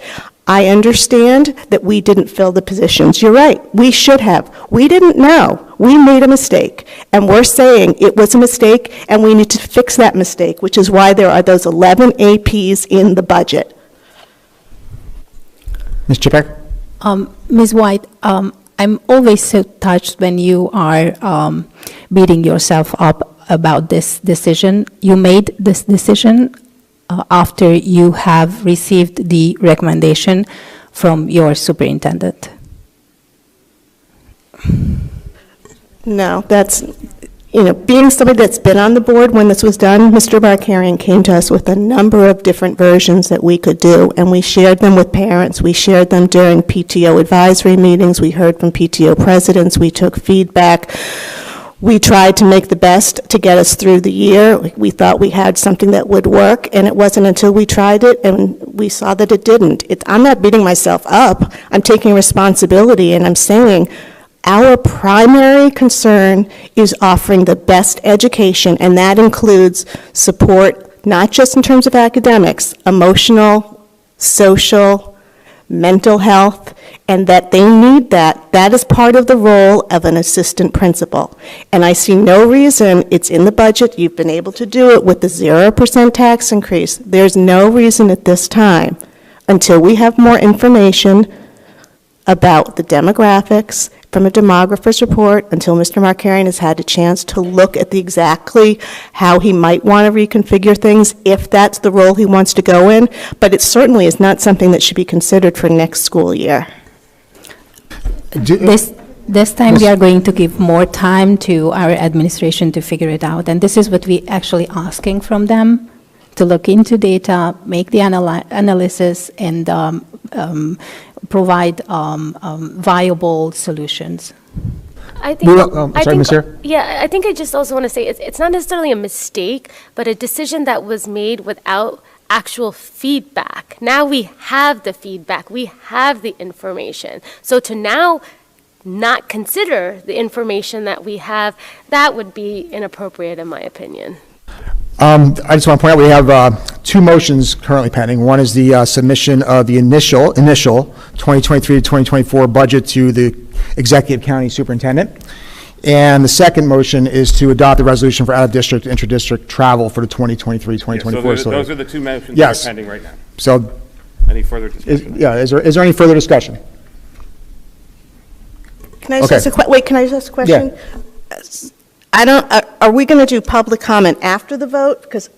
I understand that we didn't fill the positions. You're right, we should have. We didn't know. We made a mistake, and we're saying it was a mistake, and we need to fix that mistake, which is why there are those 11 APs in the budget. Ms. Chipek? Ms. White, I'm always so touched when you are beating yourself up about this decision. You made this decision after you have received the recommendation from your superintendent. No, that's, being somebody that's been on the board when this was done, Mr. Barkarian came to us with a number of different versions that we could do, and we shared them with parents. We shared them during PTO advisory meetings. We heard from PTO presidents. We took feedback. We tried to make the best to get us through the year. We thought we had something that would work, and it wasn't until we tried it and we saw that it didn't. I'm not beating myself up. I'm taking responsibility, and I'm saying our primary concern is offering the best education, and that includes support, not just in terms of academics, emotional, social, mental health, and that they need that. That is part of the role of an assistant principal. And I see no reason, it's in the budget, you've been able to do it with the 0% tax increase. There's no reason at this time, until we have more information about the demographics from a demographer's report, until Mr. Markarian has had a chance to look at exactly how he might want to reconfigure things, if that's the role he wants to go in. But it certainly is not something that should be considered for next school year. This time we are going to give more time to our administration to figure it out, and this is what we actually asking from them, to look into data, make the analysis, and provide viable solutions. I think, sorry, Ms. Sear? Yeah, I think I just also want to say it's not necessarily a mistake, but a decision that was made without actual feedback. Now we have the feedback, we have the information. So to now not consider the information that we have, that would be inappropriate in my opinion. I just want to point out we have two motions currently pending. One is the submission of the initial 2023 to 2024 budget to the executive county superintendent. And the second motion is to adopt the resolution for out-of-district, intra-district travel for the 2023-2024. So those are the two motions yes. that are pending right now. So, any further discussion? Is there any further discussion? Can I just ask can I just ask a question? Yeah. Are we going to do public comment after the vote? Because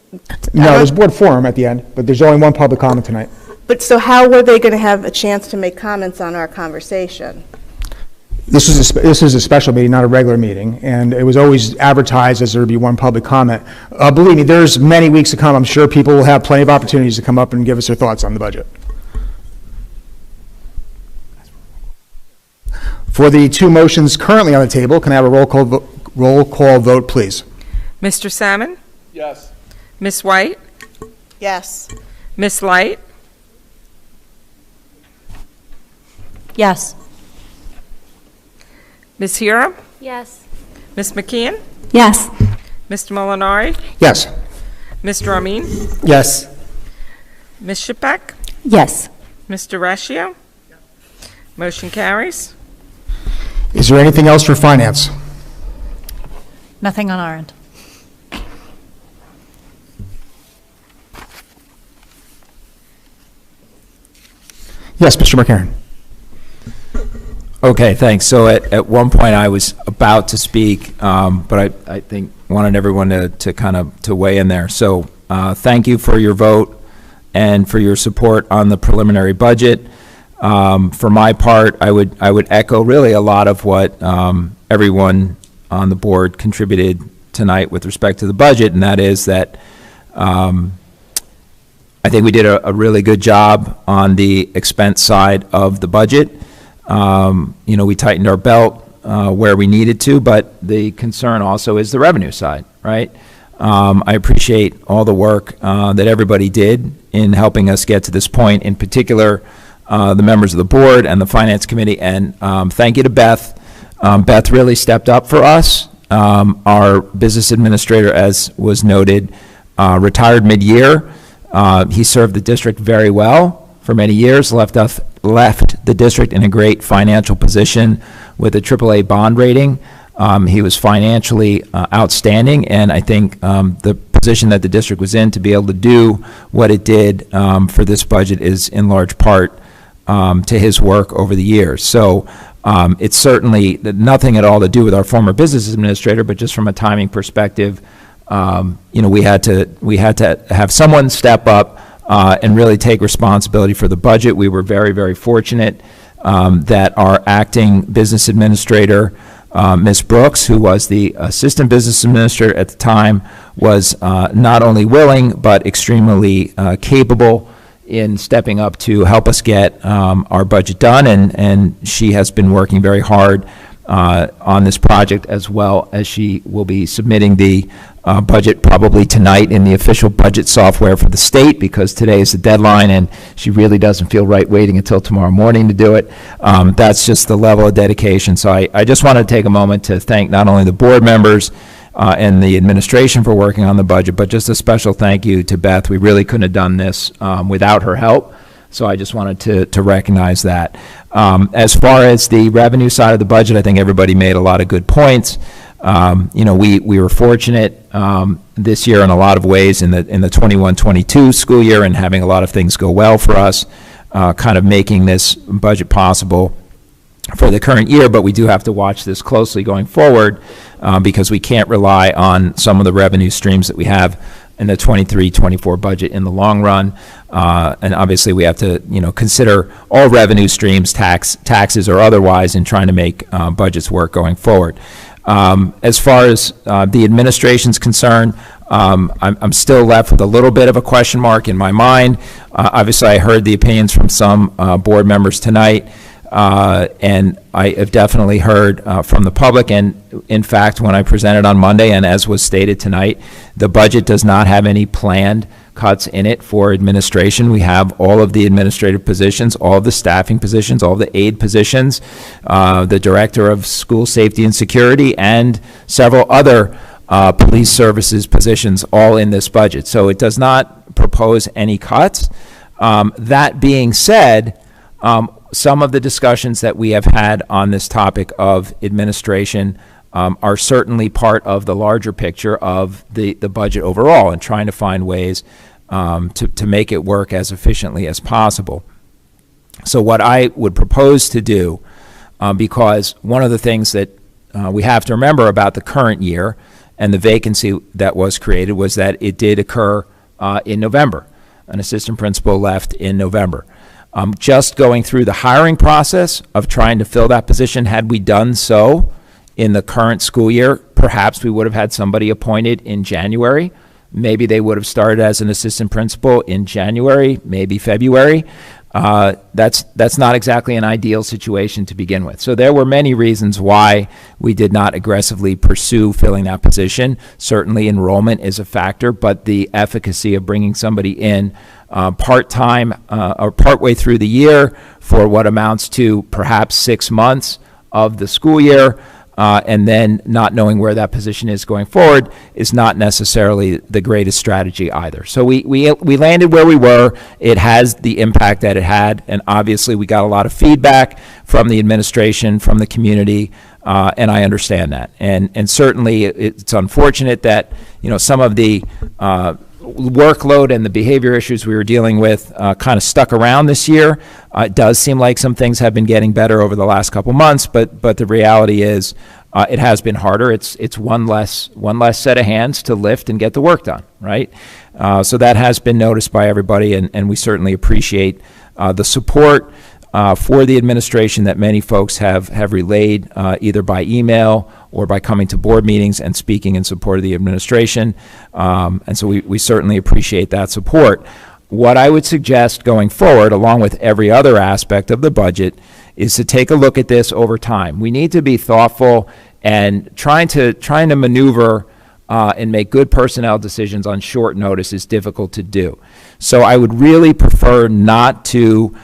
no, there's board forum at the end, but there's only one public comment tonight. But so how were they going to have a chance to make comments on our conversation? This is a special meeting, not a regular meeting, and it was always advertised as there would be one public comment. Believe me, there's many weeks to come. I'm sure people will have plenty of opportunities to come up and give us their thoughts on the budget. For the two motions currently on the table, can I have a roll call vote, please? Mr. Salmon? Yes. Ms. White? Yes. Ms. Light? Yes. Ms. Hira? Yes. Ms. McKeon? Yes. Mr. Molinari? Yes. Mr. Amin? Yes. Ms. Shipek? Yes. Mr. Ratio? Motion carries. Is there anything else for finance? Nothing on our end. Yes, Mr. McCarron. Okay, thanks. So at one point I was about to speak, but I think wanted everyone to weigh in there. So thank you for your vote and for your support on the preliminary budget. For my part, I would echo really a lot of what everyone on the board contributed tonight with respect to the budget, and that is that I think we did a really good job on the expense side of the budget. We tightened our belt where we needed to, but the concern also is the revenue side, right? I appreciate all the work that everybody did in helping us get to this point, in particular, the members of the board and the finance committee, and thank you to Beth. Beth really stepped up for us. Our business administrator, as was noted, retired mid-year. He served the district very well for many years, left the district in a great financial position with a AAA bond rating. He was financially outstanding, and I think the position that the district was in to be able to do what it did for this budget is in large part to his work over the years. So it's certainly nothing at all to do with our former business administrator, but just from a timing perspective, we had to have someone step up and really take responsibility for the budget. We were very, very fortunate that our acting business administrator, Ms. Brooks, who was the assistant business administrator at the time, was not only willing but extremely capable in stepping up to help us get our budget done, and she has been working very hard on this project, as well as she will be submitting the budget probably tonight in the official budget software for the state, because today is the deadline and she really doesn't feel right waiting until tomorrow morning to do it. That's just the level of dedication. So I just want to take a moment to thank not only the board members and the administration for working on the budget, but just a special thank you to Beth. We really couldn't have done this without her help. So I just wanted to recognize that. As far as the revenue side of the budget, I think everybody made a lot of good points. We were fortunate this year in a lot of ways in the 21-22 school year, and having a lot of things go well for us, kind of making this budget possible for the current year. But we do have to watch this closely going forward because we can't rely on some of the revenue streams that we have in the 23-24 budget in the long run. And obviously we have to, consider all revenue streams, taxes or otherwise, in trying to make budgets work going forward. As far as the administration's concerned, I'm still left with a little bit of a question mark in my mind. Obviously, I heard the opinions from some board members tonight, and I have definitely heard from the public. And in fact, when I presented on Monday, and as was stated tonight, the budget does not have any planned cuts in it for administration. We have all of the administrative positions, all of the staffing positions, all of the aid positions, the director of school safety and security, and several other police services positions, all in this budget. So it does not propose any cuts. That being said, some of the discussions that we have had on this topic of administration are certainly part of the larger picture of the budget overall, and trying to find ways to make it work as efficiently as possible. So what I would propose to do, because one of the things that we have to remember about the current year and the vacancy that was created was that it did occur in November. An assistant principal left in November. Just going through the hiring process of trying to fill that position, had we done so in the current school year, perhaps we would have had somebody appointed in January. Maybe they would have started as an assistant principal in January, maybe February. That's not exactly an ideal situation to begin with. So there were many reasons why we did not aggressively pursue filling that position. Certainly enrollment is a factor, but the efficacy of bringing somebody in part-time or partway through the year for what amounts to perhaps 6 months of the school year, and then not knowing where that position is going forward, is not necessarily the greatest strategy either. So we landed where we were. It has the impact that it had, and obviously we got a lot of feedback from the administration, from the community, and I understand that. And certainly it's unfortunate that some of the workload and the behavior issues we were dealing with kind of stuck around this year. It does seem like some things have been getting better over the last couple months, but the reality is it has been harder. It's one less set of hands to lift and get the work done, right? So that has been noticed by everybody, and we certainly appreciate the support for the administration that many folks have relayed either by email or by coming to board meetings and speaking in support of the administration. And so we certainly appreciate that support. What I would suggest going forward, along with every other aspect of the budget, is to take a look at this over time. We need to be thoughtful, and trying to maneuver and make good personnel decisions on short notice is difficult to do. So I would really prefer not to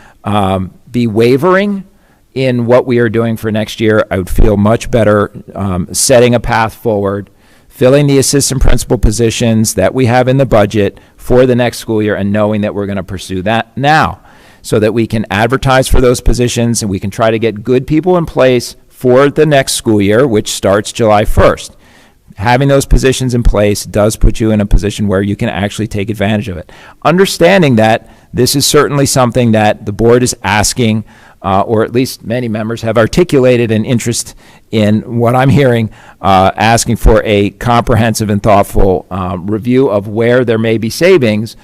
be wavering in what we are doing for next year. I would feel much better setting a path forward, filling the assistant principal positions that we have in the budget for the next school year, and knowing that we're going to pursue that now, so that we can advertise for those positions and we can try to get good people in place for the next school year, which starts July 1st. Having those positions in place does put you in a position where you can actually take advantage of it. Understanding that this is certainly something that the board is asking, or at least many members have articulated an interest in what I'm hearing, asking for a comprehensive and thoughtful review of where there may be savings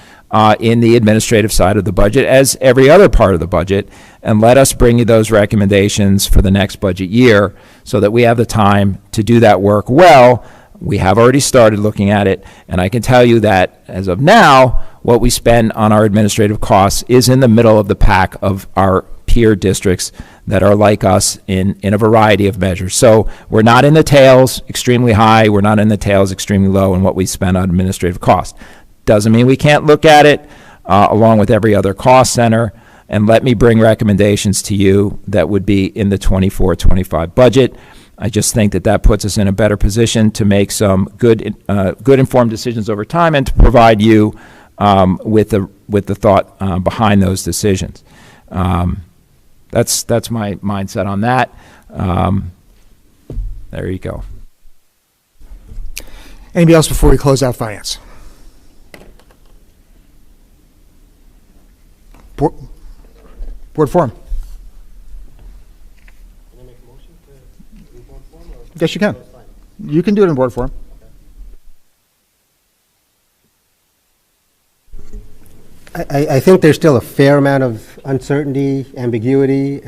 in the administrative side of the budget, as every other part of the budget, and let us bring you those recommendations for the next budget year so that we have the time to do that work well. We have already started looking at it, and I can tell you that as of now, what we spend on our administrative costs is in the middle of the pack of our peer districts that are like us in a variety of measures. So we're not in the tails extremely high, we're not in the tails extremely low in what we spend on administrative costs. Doesn't mean we can't look at it along with every other cost center, and let me bring recommendations to you that would be in the 24-25 budget. I just think that that puts us in a better position to make some good informed decisions over time, and to provide you with the thought behind those decisions. That's my mindset on that. There you go. Anybody else before we close out finance? Board forum. Can I make a motion to do board forum? Yes, you can. You can do it in board forum. I think there's still a fair amount of uncertainty, ambiguity,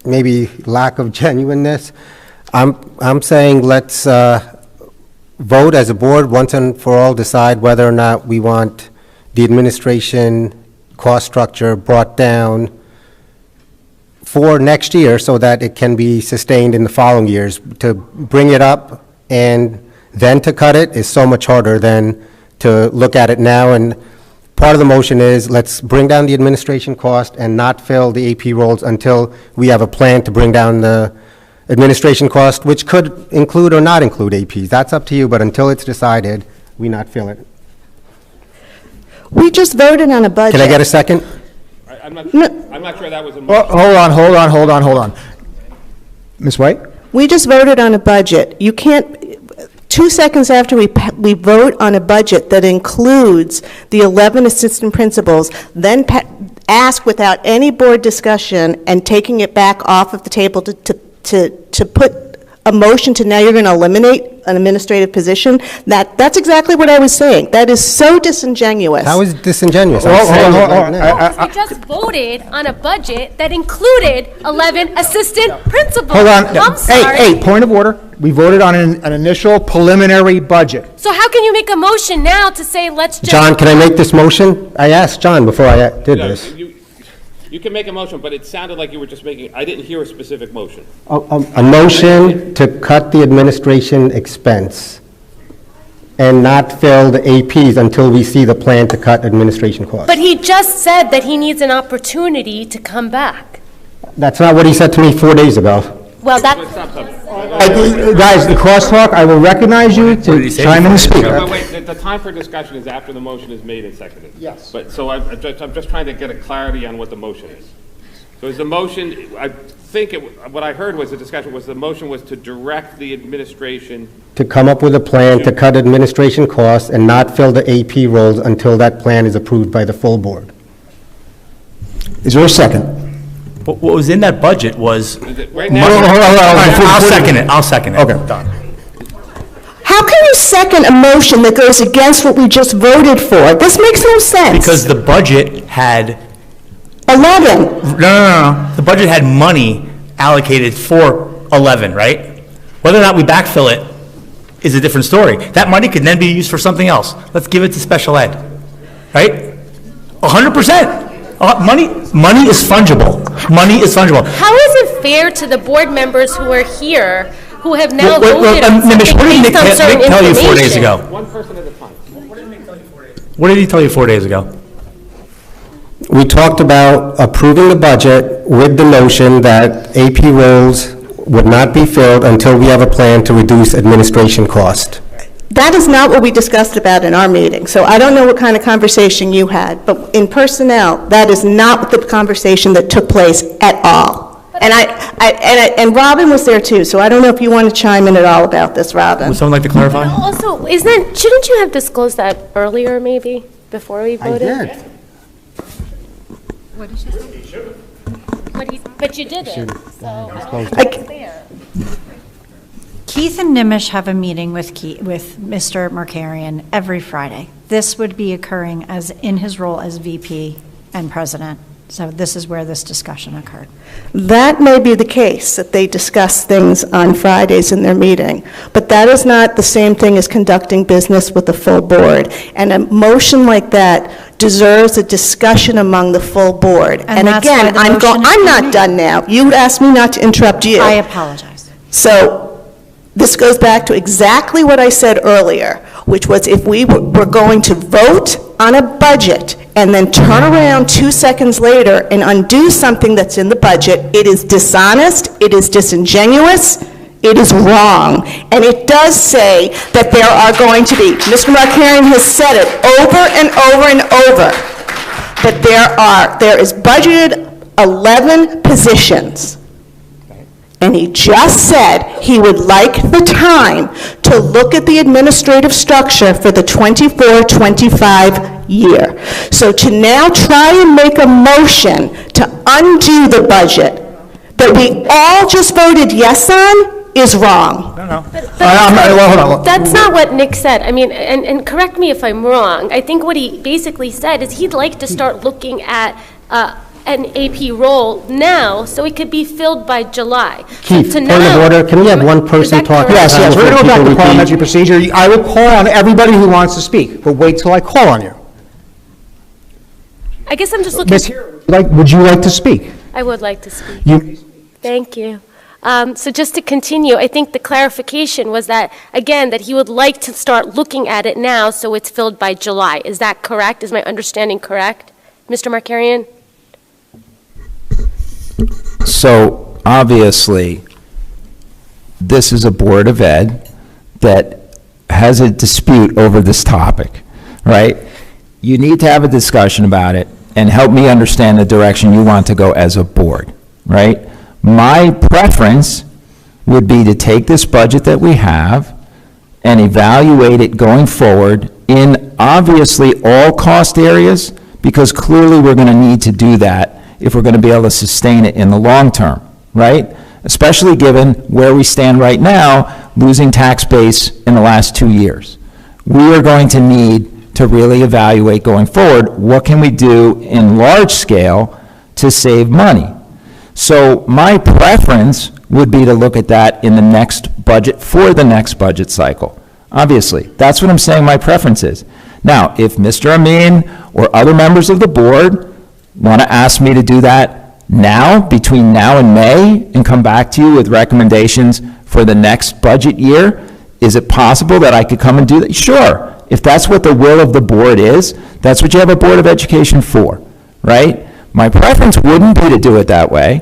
maybe lack of genuineness. I'm saying let's vote as a board once and for all, decide whether or not we want the administration cost structure brought down for next year so that it can be sustained in the following years. To bring it up and then to cut it is so much harder than to look at it now. And part of the motion is let's bring down the administration cost and not fill the AP roles until we have a plan to bring down the administration cost, which could include or not include APs. That's up to you, but until it's decided, we not fill it. We just voted on a budget. Can I get a second? I'm not sure that was a motion. Hold on. Ms. White? We just voted on a budget. You can't, 2 seconds after we vote on a budget that includes the 11 assistant principals, then ask without any board discussion and taking it back off of the table to put a motion to now you're going to eliminate an administrative position, that's exactly what I was saying. That is so disingenuous. How is it disingenuous? We just voted on a budget that included 11 assistant principals. Hold on. I'm sorry. Hey, point of order. We voted on an initial preliminary budget. So how can you make a motion now to say let's just... John, can I make this motion? I asked John before I did No, this. You can make a motion, but it sounded like you were just making, I didn't hear a specific motion. A motion to cut the administration expense and not fill the APs until we see the plan to cut administration costs. But he just said that he needs an opportunity to come back. That's not what he said to me 4 days ago. Well, that... Guys, the crosstalk, I will recognize you to chime in and speak. But wait, the time for discussion is after the motion is made and seconded. Yes. But, so I'm just trying to get a clarity on what the motion is. So is the motion, I think what I heard was the discussion was the motion was to direct the administration... To come up with a plan to cut administration costs and not fill the AP roles until that plan is approved by the full board. Is there a second? What was in that budget was... Right now... I'll second it. Okay. Done. How can you second a motion that goes against what we just voted for? This makes no sense. Because the budget had... 11. No. The budget had money allocated for 11, right? Whether or not we backfill it is a different story. That money could then be used for something else. Let's give it to special ed, right? 100%. Money is fungible. Money is fungible. How is it fair to the board members who are here, who have now voted on something What did based on certain Nick tell you 4 days information? ago? One person at a time. What did he tell you 4 days ago? We talked about approving the budget with the notion that AP roles would not be filled until we have a plan to reduce administration cost. That is not what we discussed about in our meeting, so I don't know what kind of conversation you had, but in personnel, that is not the conversation that took place at all. And Robin was there too, so I don't know if you want to chime in at all about this, Robin. Would someone like to clarify? Also, shouldn't you have disclosed that earlier, maybe, before we voted? I did. What did she say? But you didn't, so I don't think I- that's fair. Keith and Nimish have a meeting with Mr. Markarian every Friday. This would be occurring as in his role as VP and president. So this is where this discussion occurred. That may be the case, that they discuss things on Fridays in their meeting, but that is not the same thing as conducting business with the full board. And a motion like that deserves a discussion among the full board. And that's why again, the I'm motion is not made. done now. You asked me not to interrupt you. I apologize. So this goes back to exactly what I said earlier, which was if we were going to vote on a budget and then turn around 2 seconds later and undo something that's in the budget, it is dishonest, it is disingenuous, it is wrong. And it does say that there are going to be, Mr. Markarian has said it over and over and over, that there is budgeted 11 positions. And he just said he would like the time to look at the administrative structure for the 24-25 year. So to now try and make a motion to undo the budget that we all just voted yes on is wrong. That's not what Nick said. I mean, and correct me if I'm wrong. I think what he basically said is he'd like to start looking at an AP role now, so it could be filled by July. Keith, point of order, can we have one person talk? Yes, we're going to go back to People parliamentary repeat. procedure. I will call on everybody who wants to speak, but wait till I call on you. I guess I'm just looking. Ms. Hero, would you like to speak? I would like to speak. You. Thank you. So just to continue, I think the clarification was that, again, that he would like to start looking at it now so it's filled by July. Is that correct? Is my understanding correct, Mr. Markarian? So obviously, this is a Board of Ed that has a dispute over this topic, right? You need to have a discussion about it and help me understand the direction you want to go as a board, right? My preference would be to take this budget that we have and evaluate it going forward in obviously all cost areas, because clearly we're going to need to do that if we're going to be able to sustain it in the long term, right? Especially given where we stand right now, losing tax base in the last 2 years. We are going to need to really evaluate going forward, what can we do in large scale to save money? So my preference would be to look at that in the next budget, for the next budget cycle. Obviously, that's what I'm saying my preference is. Now, if Mr. Amin or other members of the board want to ask me to do that now, between now and May, and come back to you with recommendations for the next budget year, is it possible that I could come and do that? Sure. If that's what the will of the board is, that's what you have a Board of Education for, right? My preference wouldn't be to do it that way.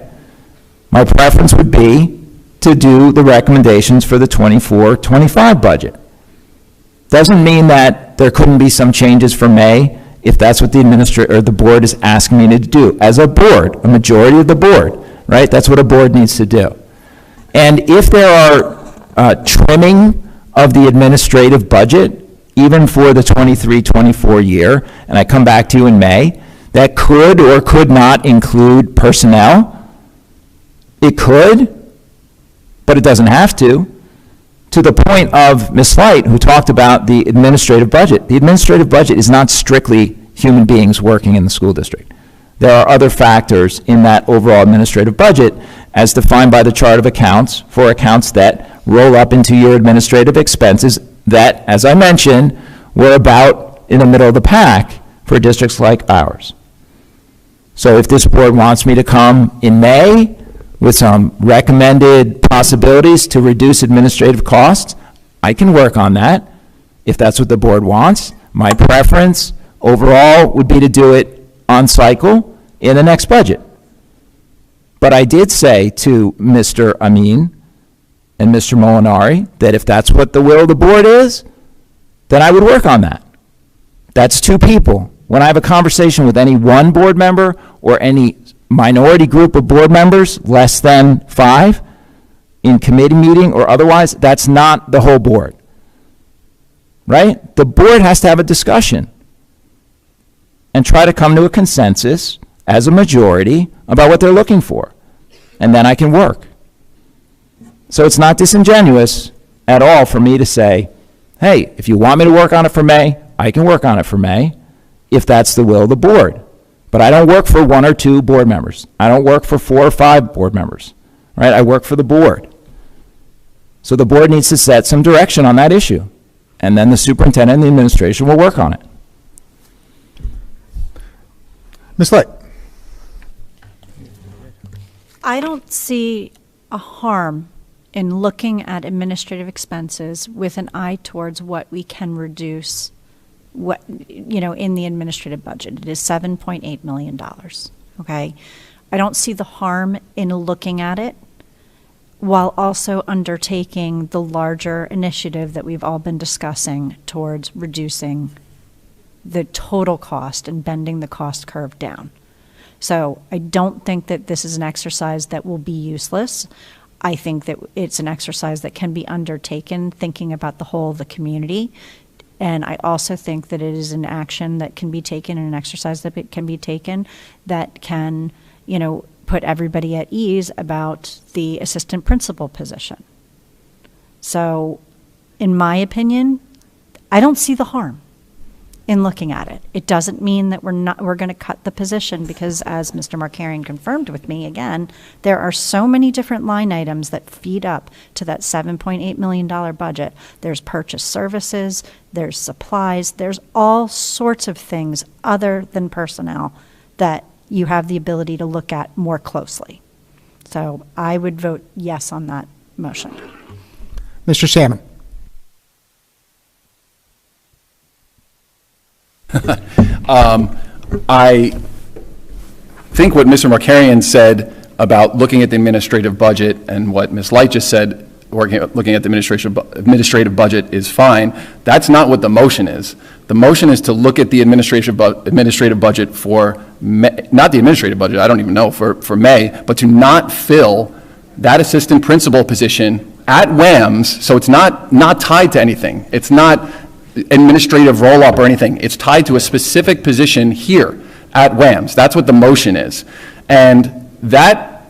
My preference would be to do the recommendations for the 24-25 budget. Doesn't mean that there couldn't be some changes for May if that's what the administrator or the board is asking me to do. As a board, a majority of the board, right? That's what a board needs to do. And if there are trimming of the administrative budget, even for the 23-24 year, and I come back to you in May, that could or could not include personnel. It could, but it doesn't have to the point of Ms. Light, who talked about the administrative budget. The administrative budget is not strictly human beings working in the school district. There are other factors in that overall administrative budget as defined by the chart of accounts for accounts that roll up into your administrative expenses that, as I mentioned, were about in the middle of the pack for districts like ours. So if this board wants me to come in May with some recommended possibilities to reduce administrative costs, I can work on that if that's what the board wants. My preference overall would be to do it on cycle in the next budget. But I did say to Mr. Amin and Mr. Molinari that if that's what the will of the board is, then I would work on that. That's two people. When I have a conversation with any one board member or any minority group of board members, less than 5, in committee meeting or otherwise, that's not the whole board. Right? The board has to have a discussion and try to come to a consensus as a majority about what they're looking for. And then I can work. So it's not disingenuous at all for me to say, hey, if you want me to work on it for May, I can work on it for May, if that's the will of the board. But I don't work for 1 or 2 board members. I don't work for 4 or 5 board members. Right? I work for the board. So the board needs to set some direction on that issue. And then the superintendent and the administration will work on it. Ms. Light. I don't see a harm in looking at administrative expenses with an eye towards what we can reduce in the administrative budget. It is $7.8 million, okay? I don't see the harm in looking at it while also undertaking the larger initiative that we've all been discussing towards reducing the total cost and bending the cost curve down. So I don't think that this is an exercise that will be useless. I think that it's an exercise that can be undertaken thinking about the whole of the community. And I also think that it is an action that can be taken and an exercise that can be taken that can, put everybody at ease about the assistant principal position. So, in my opinion, I don't see the harm in looking at it. It doesn't mean that we're going to cut the position because, as Mr. Markarian confirmed with me again, there are so many different line items that feed up to that $7.8 million budget. There's purchase services, there's supplies, there's all sorts of things other than personnel that you have the ability to look at more closely. So I would vote yes on that motion. Mr. Salmon. I think what Mr. Markarian said about looking at the administrative budget and what Ms. Light just said, looking at the administrative budget is fine. That's not what the motion is. The motion is to look at the administrative budget for not the administrative budget, I don't even know, for May, but to not fill that assistant principal position at WAMS, so it's not tied to anything. It's not administrative roll-up or anything. It's tied to a specific position here at WAMS. That's what the motion is. And that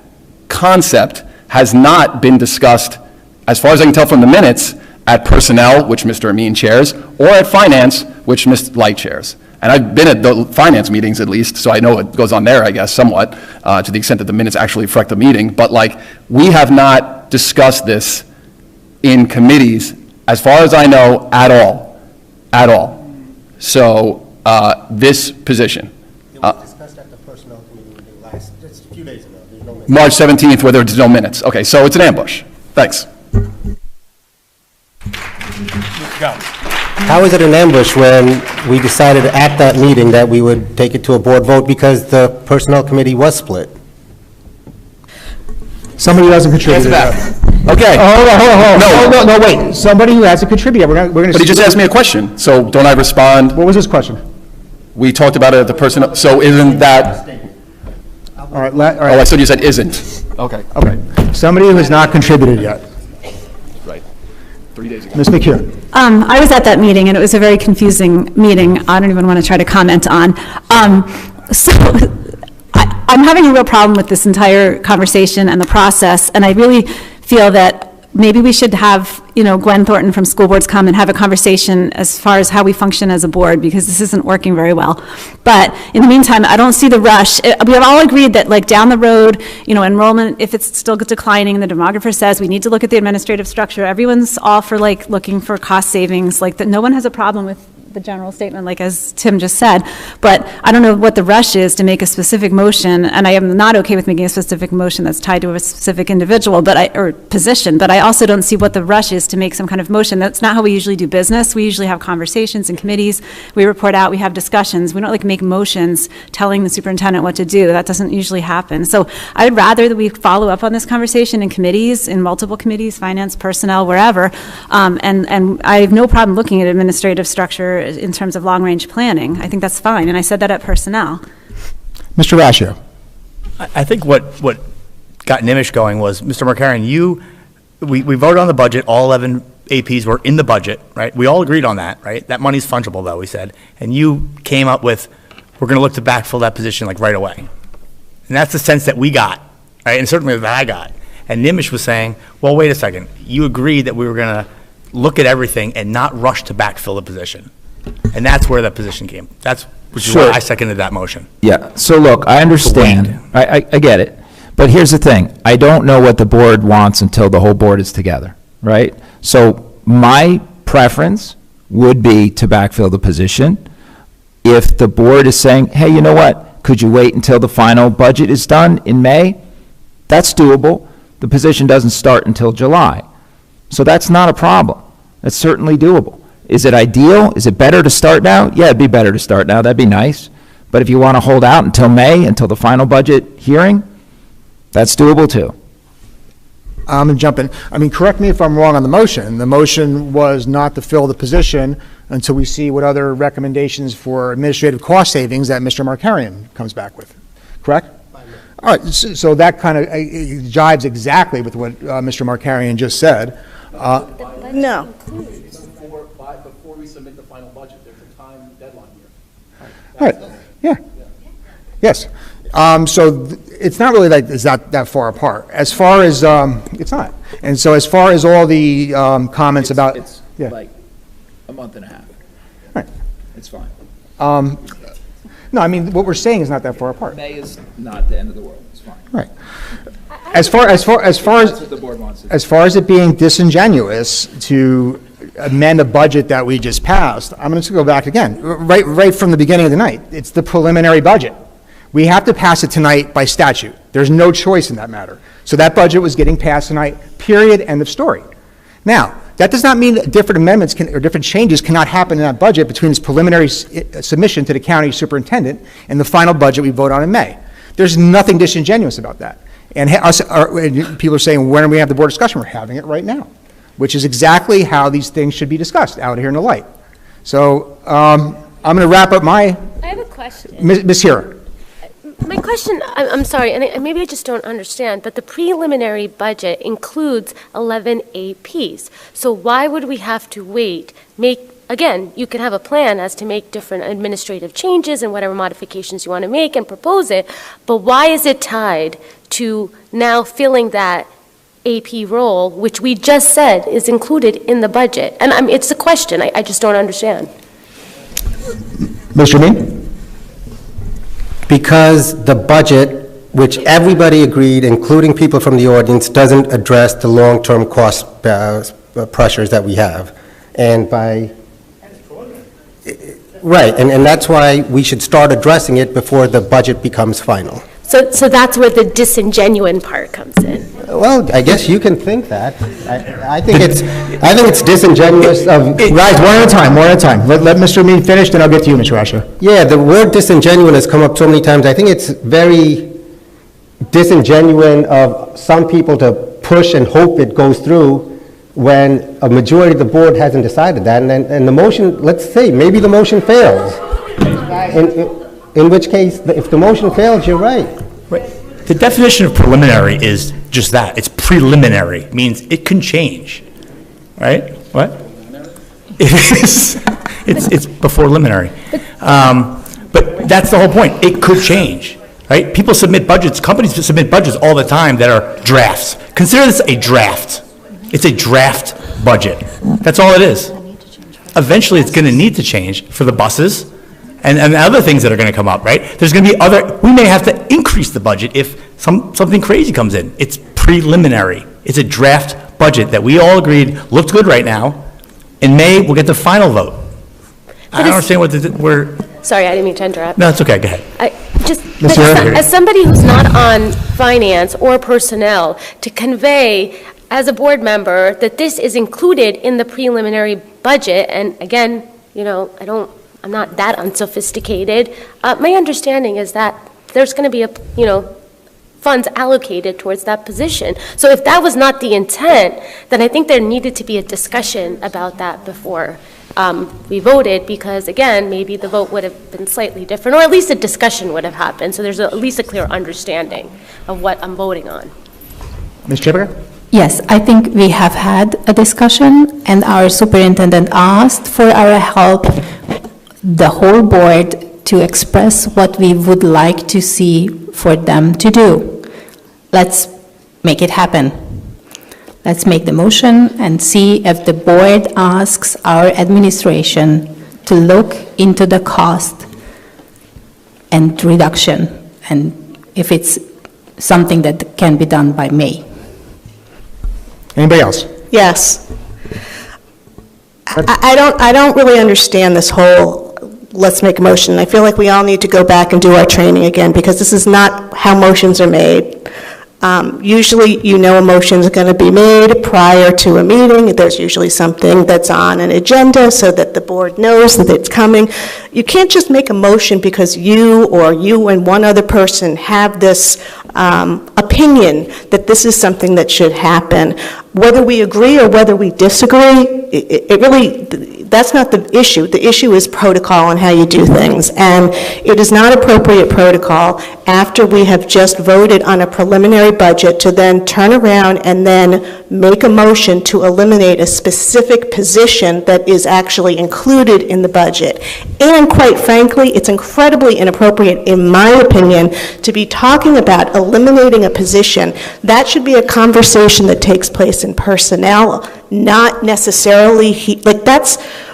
concept has not been discussed, as far as I can tell from the minutes, at personnel, which Mr. Amin chairs, or at finance, which Ms. Light chairs. And I've been at the finance meetings at least, so I know what goes on there, I guess, somewhat, to the extent that the minutes actually reflect the meeting. But we have not discussed this in committees, as far as I know, at all. So this position. It was discussed at the personnel committee meeting just a few days ago. There's no minutes. March 17th, where there's no minutes. Okay, so it's an ambush. Thanks. Go. How is it an ambush when we decided at that meeting that we would take it to a board vote because the personnel committee was split? Somebody who hasn't contributed. Okay. Hold on. No, wait. Somebody who hasn't contributed. We're going to. But he just asked me a question, so don't I respond? What was his question? We talked about it at the personnel, so isn't that? All right. All right. Oh, I thought you said isn't. Okay. Okay. Somebody who has not contributed yet. Right. 3 days ago. Ms. McCure. I was at that meeting, and it was a very confusing meeting. I don't even want to try to comment on. I'm having a real problem with this entire conversation and the process, and I really feel that maybe we should have, Gwen Thornton from School Boards come and have a conversation as far as how we function as a board, because this isn't working very well. But in the meantime, I don't see the rush. We have all agreed that down the road, enrollment, if it's still declining, the demographer says we need to look at the administrative structure. Everyone's all for looking for cost savings, that no one has a problem with the general statement, like as Tim just said, but I don't know what the rush is to make a specific motion, and I am not okay with making a specific motion that's tied to a specific individual, or position, but I also don't see what the rush is to make some kind of motion. That's not how we usually do business. We usually have conversations in committees, we report out, we have discussions. We don't like make motions telling the superintendent what to do. That doesn't usually happen. So I'd rather that we follow up on this conversation in committees, in multiple committees, finance, personnel, wherever, and I have no problem looking at administrative structure in terms of long-range planning. I think that's fine, and I said that at personnel. Mr. Rashio. I think what got Nimish going was, Mr. Markarian, we voted on the budget, all 11 APs were in the budget, right? We all agreed on that, right? That money's fungible, though, we said. And you came up with, we're going to look to backfill that position like right away. And that's the sense that we got, right? And certainly that I got. And Nimish was saying, well, wait a second. You agreed that we were going to look at everything and not rush to backfill the position. And that's where that position came. Which is why I seconded that motion. Yeah, so look, I understand, I get it, but here's the thing, I don't know what the board wants until the whole board is together, right? So my preference would be to backfill the position. If the board is saying, hey, you know what, could you wait until the final budget is done in May? That's doable. The position doesn't start until July. So that's not a problem. That's certainly doable. Is it ideal? Is it better to start now? Yeah, it'd be better to start now. That'd be nice. But if you want to hold out until May, until the final budget hearing, that's doable too. I'm going to jump in. I mean, correct me if I'm wrong on the motion. The motion was not to fill the position until we see what other recommendations for administrative cost savings that Mr. Markarian comes back with. Correct? All right, so that kind of jives exactly with what Mr. Markarian just said. No. Before we submit the final budget, there's a time deadline here. All right, yeah. Yes. So it's not really like it's not that far apart. As far as, it's not. And so as far as all the comments about. It's yeah. like a month and a half. Right. It's fine. No, I mean, what we're saying is not that far apart. May is not the end of the world, it's fine. Right. As far as That's what the board wants to do. as far as it being disingenuous to amend a budget that we just passed, I'm going to go back again, right from the beginning of the night. It's the preliminary budget. We have to pass it tonight by statute. There's no choice in that matter. So that budget was getting passed tonight, period, end of story. Now, that does not mean that different amendments or different changes cannot happen in that budget between its preliminary submission to the county superintendent and the final budget we vote on in May. There's nothing disingenuous about that. And people are saying, when do we have the board discussion? We're having it right now, which is exactly how these things should be discussed out here in the light. So I'm going to wrap up I have a question. Ms. Hira. My question, I'm sorry, and maybe I just don't understand, but the preliminary budget includes 11 APs. So why would we have to wait? Again, you can have a plan as to make different administrative changes and whatever modifications you want to make and propose it, but why is it tied to now filling that AP role, which we just said is included in the budget? And it's a question, I just don't understand. Mr. Mean? Because the budget, which everybody agreed, including people from the audience, doesn't address the long-term cost pressures that we have. And by... Right, and that's why we should start addressing it before the budget becomes final. So that's where the disingenuine part comes in. Well, I guess you can think that. I think it's disingenuous of... Guys, one at a time. Let Mr. Mean finish, then I'll get to you, Ms. Rasha. Yeah, the word disingenuous has come up so many times. I think it's very disingenuous of some people to push and hope it goes through when a majority of the board hasn't decided that. And the motion, let's say, maybe the motion fails. In which case, if the motion fails, you're right. The definition of preliminary is just that. It's preliminary. It means it can change, right? What? It is. It's before preliminary. But that's the whole point. It could change, right? People submit budgets. Companies submit budgets all the time that are drafts. Consider this a draft. It's a draft budget. That's all it is. Eventually, it's going to need to change for the buses and other things that are going to come up, right? There's going to be we may have to increase the budget if something crazy comes in. It's preliminary. It's a draft budget that we all agreed looked good right now. In May, we'll get the final vote. I don't understand what we're, Sorry, I didn't mean to interrupt. no, it's okay, go ahead. But as somebody who's not on finance or personnel, to convey as a board member that this is included in the preliminary budget, and again, I'm not that unsophisticated. My understanding is that there's going to be funds allocated towards that position. So if that was not the intent, then I think there needed to be a discussion about that before we voted, because again, maybe the vote would have been slightly different, or at least a discussion would have happened. So there's at least a clear understanding of what I'm voting on. Ms. Chipper? Yes, I think we have had a discussion, and our superintendent asked for our help, the whole board, to express what we would like to see for them to do. Let's make it happen. Let's make the motion and see if the board asks our administration to look into the cost and reduction, and if it's something that can be done by May. Anybody else? Yes. I don't really understand this whole let's make a motion. I feel like we all need to go back and do our training again, because this is not how motions are made. Usually, a motion is going to be made prior to a meeting. There's usually something that's on an agenda so that the board knows that it's coming. You can't just make a motion because you and one other person have this opinion that this is something that should happen. Whether we agree or whether we disagree, that's not the issue. The issue is protocol and how you do things. And it is not appropriate protocol after we have just voted on a preliminary budget to then turn around and then make a motion to eliminate a specific position that is actually included in the budget. And quite frankly, it's incredibly inappropriate, in my opinion, to be talking about eliminating a position. That should be a conversation that takes place in personnel, not necessarily,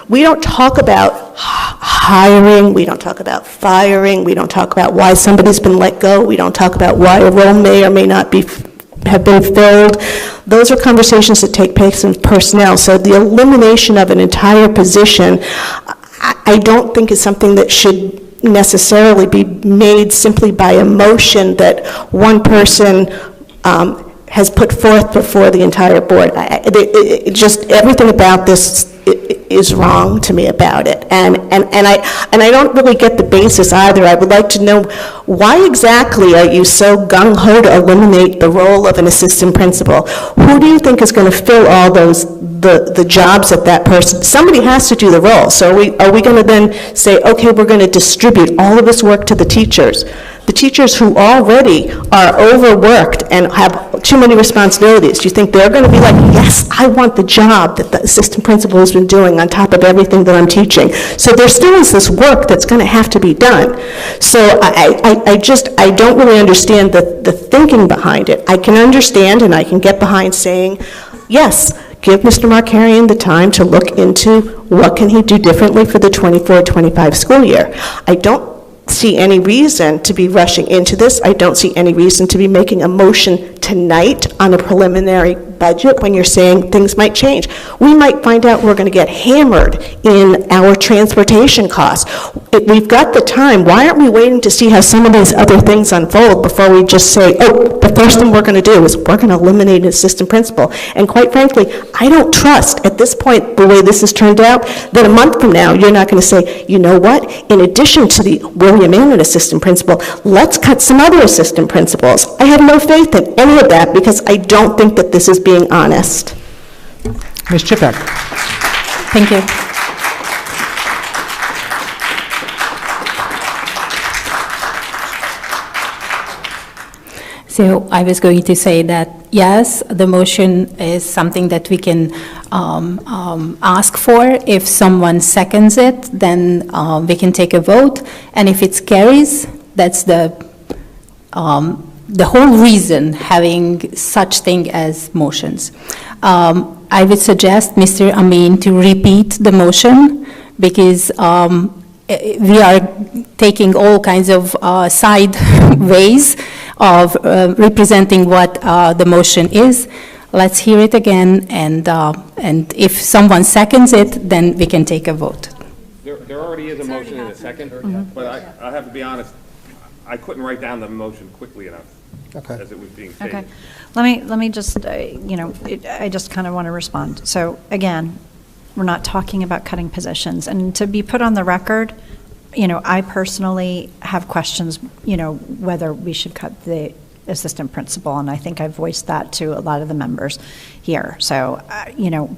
we don't talk about hiring, we don't talk about firing, we don't talk about why somebody's been let go, we don't talk about why a role may or may not have been filled. Those are conversations that take place in personnel. So the elimination of an entire position, I don't think is something that should necessarily be made simply by a motion that one person has put forth before the entire board. Just everything about this is wrong to me about it, and I don't really get the basis either. I would like to know, why exactly are you so gung-ho to eliminate the role of an assistant principal? Who do you think is going to fill all the jobs of that person? Somebody has to do the role. So are we going to then say, okay, we're going to distribute all of this work to the teachers? The teachers who already are overworked and have too many responsibilities, do you think they're going to be like, yes, I want the job that the assistant principal has been doing on top of everything that I'm teaching? So there still is this work that's going to have to be done. So I don't really understand the thinking behind it. I can understand and I can get behind saying, yes, give Mr. Markarian the time to look into what can he do differently for the 24-25 school year. I don't see any reason to be rushing into this. I don't see any reason to be making a motion tonight on a preliminary budget when you're saying things might change. We might find out we're going to get hammered in our transportation costs. We've got the time. Why aren't we waiting to see how some of these other things unfold before we just say, oh, the first thing we're going to do is we're going to eliminate an assistant principal? And quite frankly, I don't trust at this point, the way this has turned out, that a month from now you're not going to say, you know what, in addition to the William Allen assistant principal, let's cut some other assistant principals. I have no faith in any of that because I don't think that this is being honest. Ms. Chipek. Thank you. So I was going to say that, yes, the motion is something that we can ask for. If someone seconds it, then we can take a vote. And if it carries, that's the whole reason having such thing as motions. I would suggest Mr. Amin to repeat the motion, because we are taking all kinds of side ways of representing what the motion is. Let's hear it again, and if someone seconds it, then we can take a vote. There there already is a motion and a second, but I have to be honest, I couldn't write down the motion quickly enough as it was being stated. Okay. Let me just, I just kind of want to respond. So again, we're not talking about cutting positions. And to be put on the record, I personally have questions, whether we should cut the assistant principal, and I think I voiced that to a lot of the members here. So,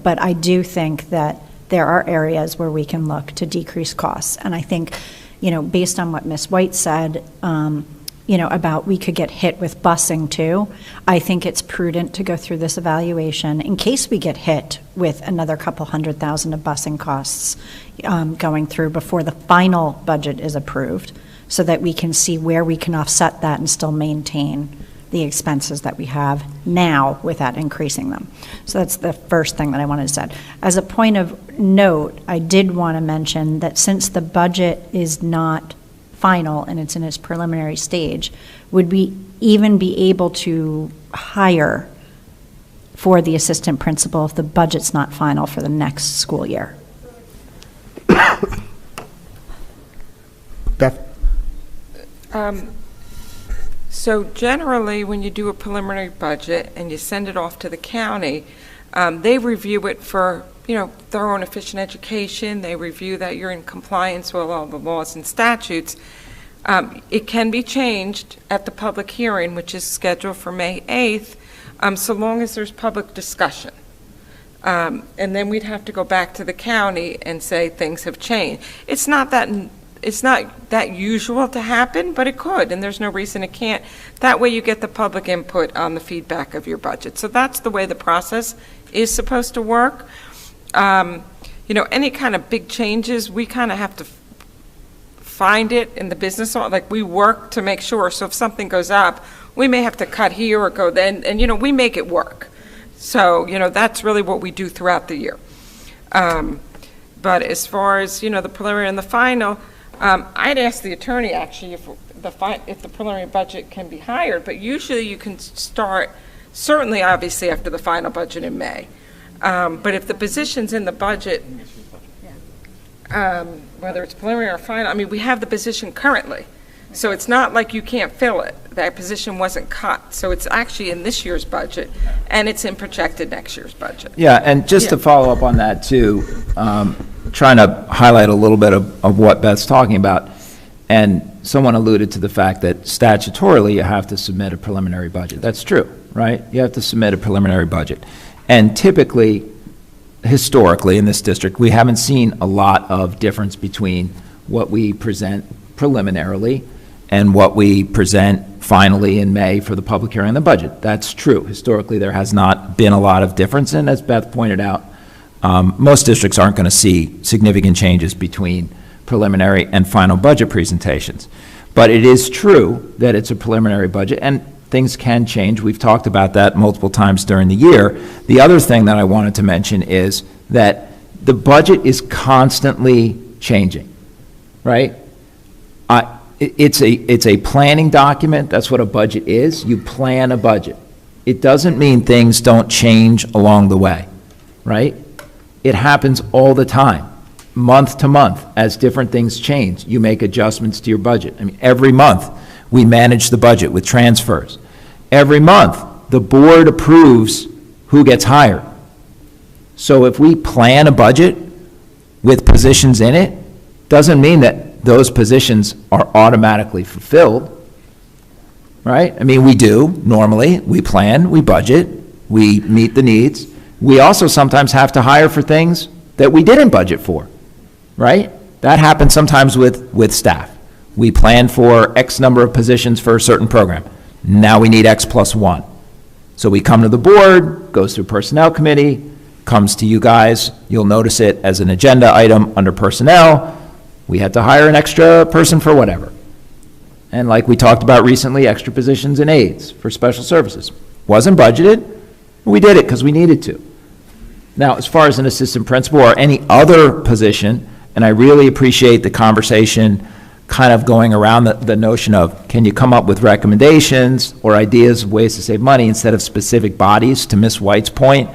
but I do think that there are areas where we can look to decrease costs. And I think, based on what Ms. White said, about we could get hit with busing too, I think it's prudent to go through this evaluation in case we get hit with another couple $100,000 of busing costs going through before the final budget is approved, so that we can see where we can offset that and still maintain the expenses that we have now without increasing them. So that's the first thing that I wanted to say. As a point of note, I did want to mention that since the budget is not final and it's in its preliminary stage, would we even be able to hire for the assistant principal if the budget's not final for the next school year? Beth? So generally, when you do a preliminary budget and you send it off to the county, they review it for, thorough and efficient education. They review that you're in compliance with all the laws and statutes. It can be changed at the public hearing, which is scheduled for May 8th, so long as there's public discussion. And then we'd have to go back to the county and say things have changed. It's not that usual to happen, but it could, and there's no reason it can't. That way you get the public input on the feedback of your budget. So that's the way the process is supposed to work. Any kind of big changes, we kind of have to find it in the business, like we work to make sure. So if something goes up, we may have to cut here or go then, and we make it work. So, that's really what we do throughout the year. But as far as, the preliminary and the final, I'd ask the attorney actually if the preliminary budget can be hired, but usually you can start, certainly obviously after the final budget in May. But if the position's in the budget, whether it's preliminary or final, we have the position currently. So it's not like you can't fill it. That position wasn't cut. So it's actually in this year's budget, and it's in projected next year's budget. Yeah, and just to follow up on that too, trying to highlight a little bit of what Beth's talking about, and someone alluded to the fact that statutorily you have to submit a preliminary budget. That's true, right? You have to submit a preliminary budget. And typically, historically in this district, we haven't seen a lot of difference between what we present preliminarily and what we present finally in May for the public hearing on the budget. That's true. Historically, there has not been a lot of difference, and as Beth pointed out, most districts aren't going to see significant changes between preliminary and final budget presentations. But it is true that it's a preliminary budget, and things can change. We've talked about that multiple times during the year. The other thing that I wanted to mention is that the budget is constantly changing, right? It's a planning document. That's what a budget is. You plan a budget. It doesn't mean things don't change along the way, right? It happens all the time, month to month, as different things change. You make adjustments to your budget. Every month we manage the budget with transfers. Every month the board approves who gets hired. So if we plan a budget with positions in it, doesn't mean that those positions are automatically fulfilled, right? We do, normally. We plan, we budget, we meet the needs. We also sometimes have to hire for things that we didn't budget for, right? That happens sometimes with staff. We plan for X number of positions for a certain program. Now we need X plus one. So we come to the board, goes through personnel committee, comes to you guys. You'll notice it as an agenda item under personnel. We had to hire an extra person for whatever. And like we talked about recently, extra positions in aides for special services. Wasn't budgeted, but we did it because we needed to. Now, as far as an assistant principal or any other position, and I really appreciate the conversation kind of going around the notion of, can you come up with recommendations or ideas of ways to save money instead of specific bodies, to Ms. White's point.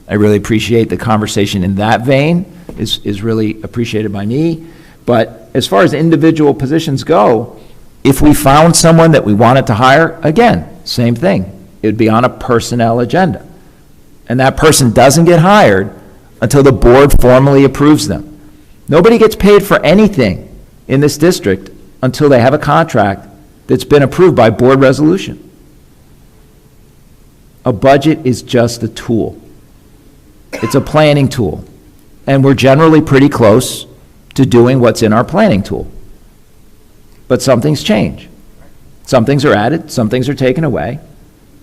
I really appreciate the conversation in that vein, is really appreciated by me. But as far as individual positions go, if we found someone that we wanted to hire, again, same thing. It would be on a personnel agenda. And that person doesn't get hired until the board formally approves them. Nobody gets paid for anything in this district until they have a contract that's been approved by board resolution. A budget is just a tool. It's a planning tool. And we're generally pretty close to doing what's in our planning tool. But some things change. Some things are added, some things are taken away.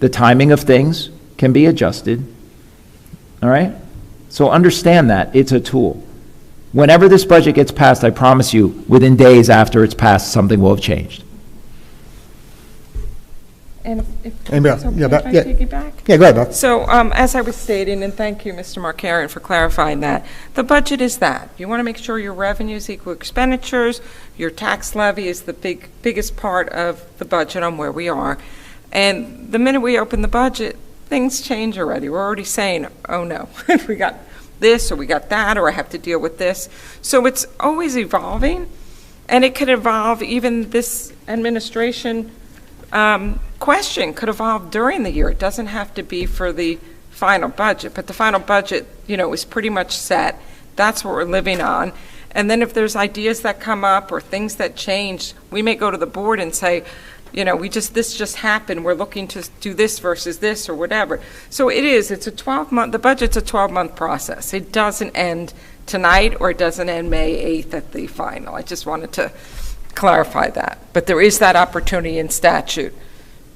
The timing of things can be adjusted. All right? So understand that it's a tool. Whenever this budget gets passed, I promise you, within days after it's passed, something will have changed. And if Anybody else? it's okay Yeah, if I yeah. take it back? Yeah, go ahead, Beth. So, as I was stating, and thank you, Mr. Markarian, for clarifying that, the budget is that. You want to make sure your revenues equal expenditures, your tax levy is the biggest part of the budget on where we are. And the minute we open the budget, things change already. We're already saying, oh no, we got this, or we got that, or I have to deal with this. So it's always evolving, and it could evolve. Even this administration question could evolve during the year. It doesn't have to be for the final budget, but the final budget, is pretty much set. That's what we're living on. And then if there's ideas that come up or things that change, we may go to the board and say, this just happened. We're looking to do this versus this or whatever. So it's a 12-month, the budget's a 12-month process. It doesn't end tonight, or it doesn't end May 8th at the final. I just wanted to clarify that. But there is that opportunity in statute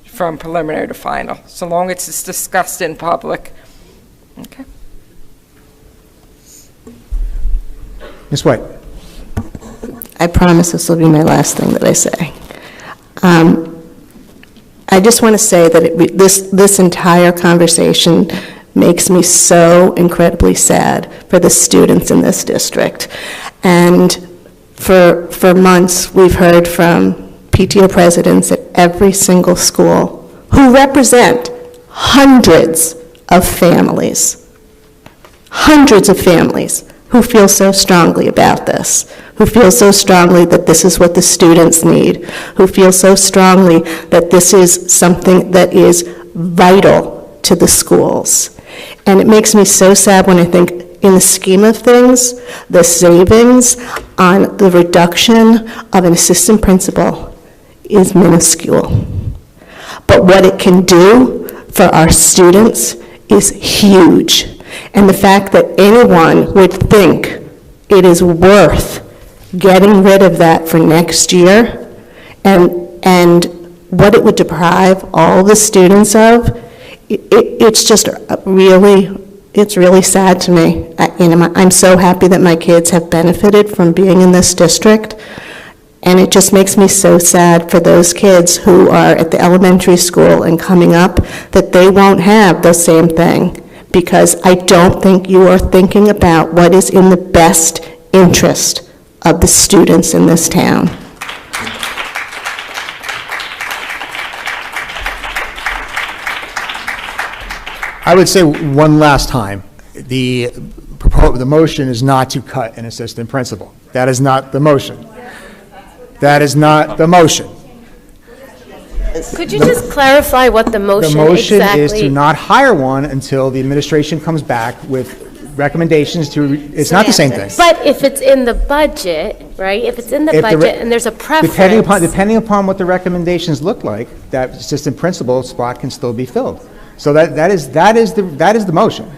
from preliminary to final, so long as it's discussed in public. Okay. Ms. White. I promise this will be my last thing that I say. I just want to say that this entire conversation makes me so incredibly sad for the students in this district. And for months, we've heard from PTO presidents at every single school who represent hundreds of families who feel so strongly about this, who feel so strongly that this is what the students need, who feel so strongly that this is something that is vital to the schools. And it makes me so sad when I think, in the scheme of things, the savings on the reduction of an assistant principal is minuscule. But what it can do for our students is huge. And the fact that anyone would think it is worth getting rid of that for next year, and what it would deprive all the students of, it's really sad to me. I'm so happy that my kids have benefited from being in this district, and it just makes me so sad for those kids who are at the elementary school and coming up, that they won't have the same thing, because I don't think you are thinking about what is in the best interest of the students in this town. I would say one last time, the motion is not to cut an assistant principal. That is not the motion. That is not the motion. Could you just clarify what the motion The motion exactly is to not hire one until the administration comes back with recommendations to, it's not the same thing. But if it's in the budget, right? If it's in the budget and there's a preference. Depending upon what the recommendations look like, that assistant principal spot can still be filled. So that is the motion.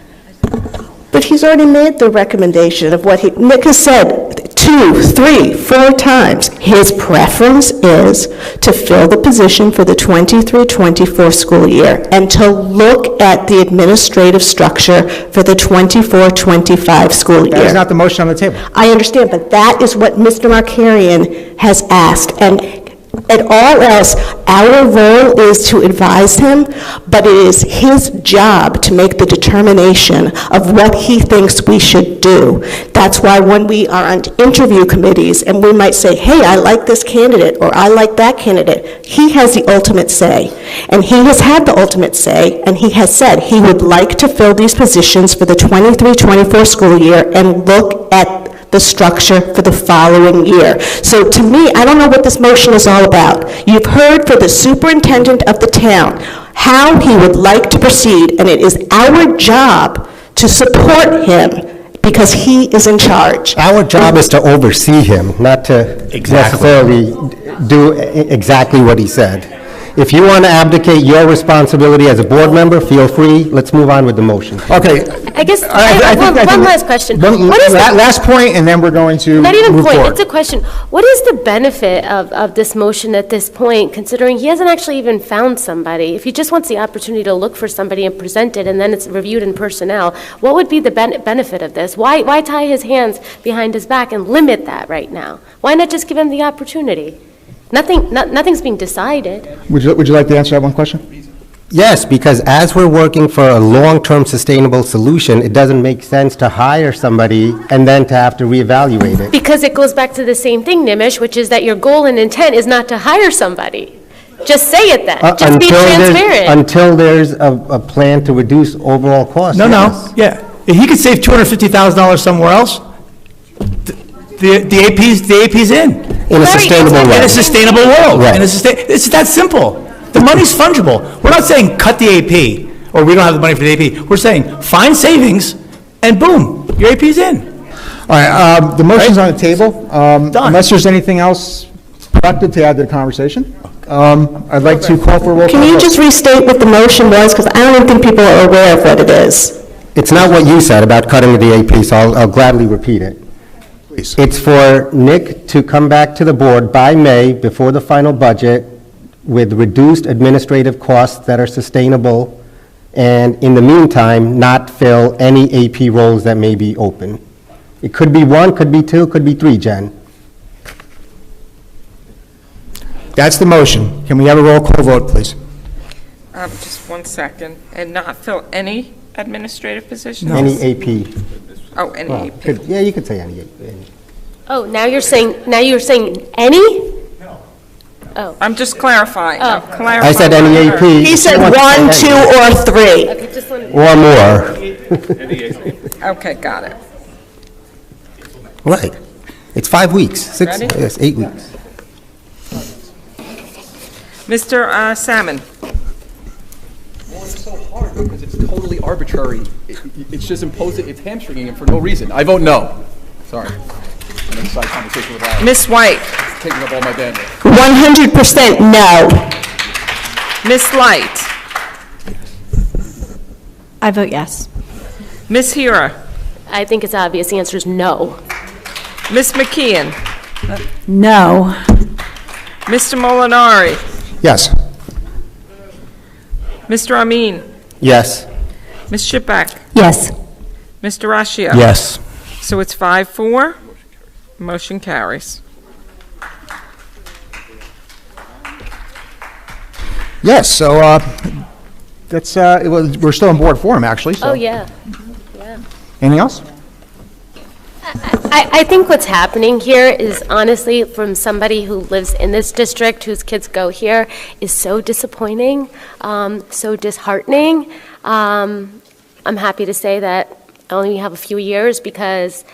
But he's already made the recommendation of what Nick has said 2, 3, 4 times. His preference is to fill the position for the 23-24 school year and to look at the administrative structure for the 24-25 school year. That is not the motion on the table. I understand, but that is what Mr. Markarian has asked. And at all else, our role is to advise him, but it is his job to make the determination of what he thinks we should do. That's why when we are on interview committees and we might say, hey, I like this candidate or I like that candidate, he has the ultimate say. And he has had the ultimate say, and he has said he would like to fill these positions for the 23-24 school year and look at the structure for the following year. So to me, I don't know what this motion is all about. You've heard for the superintendent of the town how he would like to proceed, and it is our job to support him because he is in charge. Our job is to oversee him, not to necessarily do exactly what he said. If you want to abdicate your responsibility as a board member, feel free. Let's move on with the motion. Okay. I guess, I have one last question. What is the, Last point, and then we're going to not even move point, forward. it's a question. What is the benefit of this motion at this point, considering he hasn't actually even found somebody? If he just wants the opportunity to look for somebody and present it, and then it's reviewed in personnel, what would be the benefit of this? Why tie his hands behind his back and limit that right now? Why not just give him the opportunity? Nothing's being decided. Would you like to answer that one question? Yes, because as we're working for a long-term sustainable solution, it doesn't make sense to hire somebody and then to have to reevaluate it. Because it goes back to the same thing, Nimish, which is that your goal and intent is not to hire somebody. Just say it then. Just be transparent. Until there's a plan to reduce overall costs. No, yes. yeah. If he could save $250,000 somewhere else, the AP's in. In a sustainable way. In a sustainable world. Right. It's that simple. The money's fungible. We're not saying cut the AP, or we don't have the money for the AP. We're saying find savings, and boom, your AP's in. All right, the motion's on the table. Done. Unless there's anything else productive to add to the conversation, I'd like to call for a roll call. Can you just restate what the motion was? Because I don't even think people are aware of what it is. It's not what you said about cutting the AP, so I'll gladly repeat it. Please. It's for Nick to come back to the board by May, before the final budget, with reduced administrative costs that are sustainable, and in the meantime, not fill any AP roles that may be open. It could be one, could be two, could be three, Jen. That's the motion. Can we have a roll call vote, please? Just 1 second. And not fill any administrative positions? Any AP. Oh, any Well, AP. yeah, you could say any AP. Oh, now you're saying any? I'm just clarifying. I'm Oh. clarifying. I said any AP. He said one, two, or three. Okay, just wanted Or more. Okay, got it. Right. It's 5 weeks, Ready? 8 weeks. Mr. Salmon. Well, it's so hard because it's totally arbitrary. It's just imposing, it's hamstringing him for no reason. I vote no. Sorry. I'm in a side conversation with Alex. Miss White. It's taking up all my bandwidth. 100% no. Miss Light. I vote yes. Miss Hira. I think it's obvious. The answer is no. Miss McKeon. No. Mr. Molinari. Yes. Mr. Amin. Yes. Ms. Shipback. Yes. Mr. Rashia. Yes. So it's 5-4. Motion carries. Yes, so that's, we're still in board forum, actually, so. Oh, yeah. Anything else? I think what's happening here is honestly, from somebody who lives in this district, whose kids go here, is so disappointing, so disheartening. I'm happy to say that I only have a few years because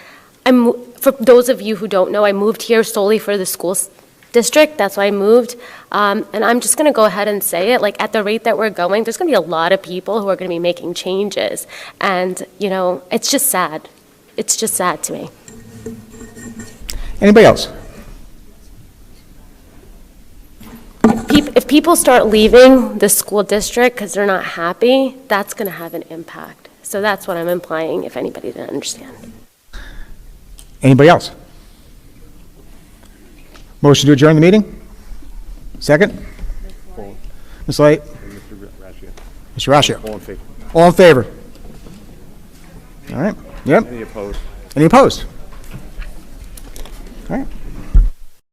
for those of you who don't know, I moved here solely for the school district. That's why I moved. And I'm just going to go ahead and say it, like at the rate that we're going, there's going to be a lot of people who are going to be making changes. And, you know, it's just sad. It's just sad to me. Anybody else? If people start leaving the school district because they're not happy, that's going to have an impact. So that's what I'm implying, if anybody didn't understand. Anybody else? Motion to adjourn the meeting? Second? Ms. Light? Mr. Rashia? All in favor? All in favor? All right. Yep. Any opposed? Any opposed? All right.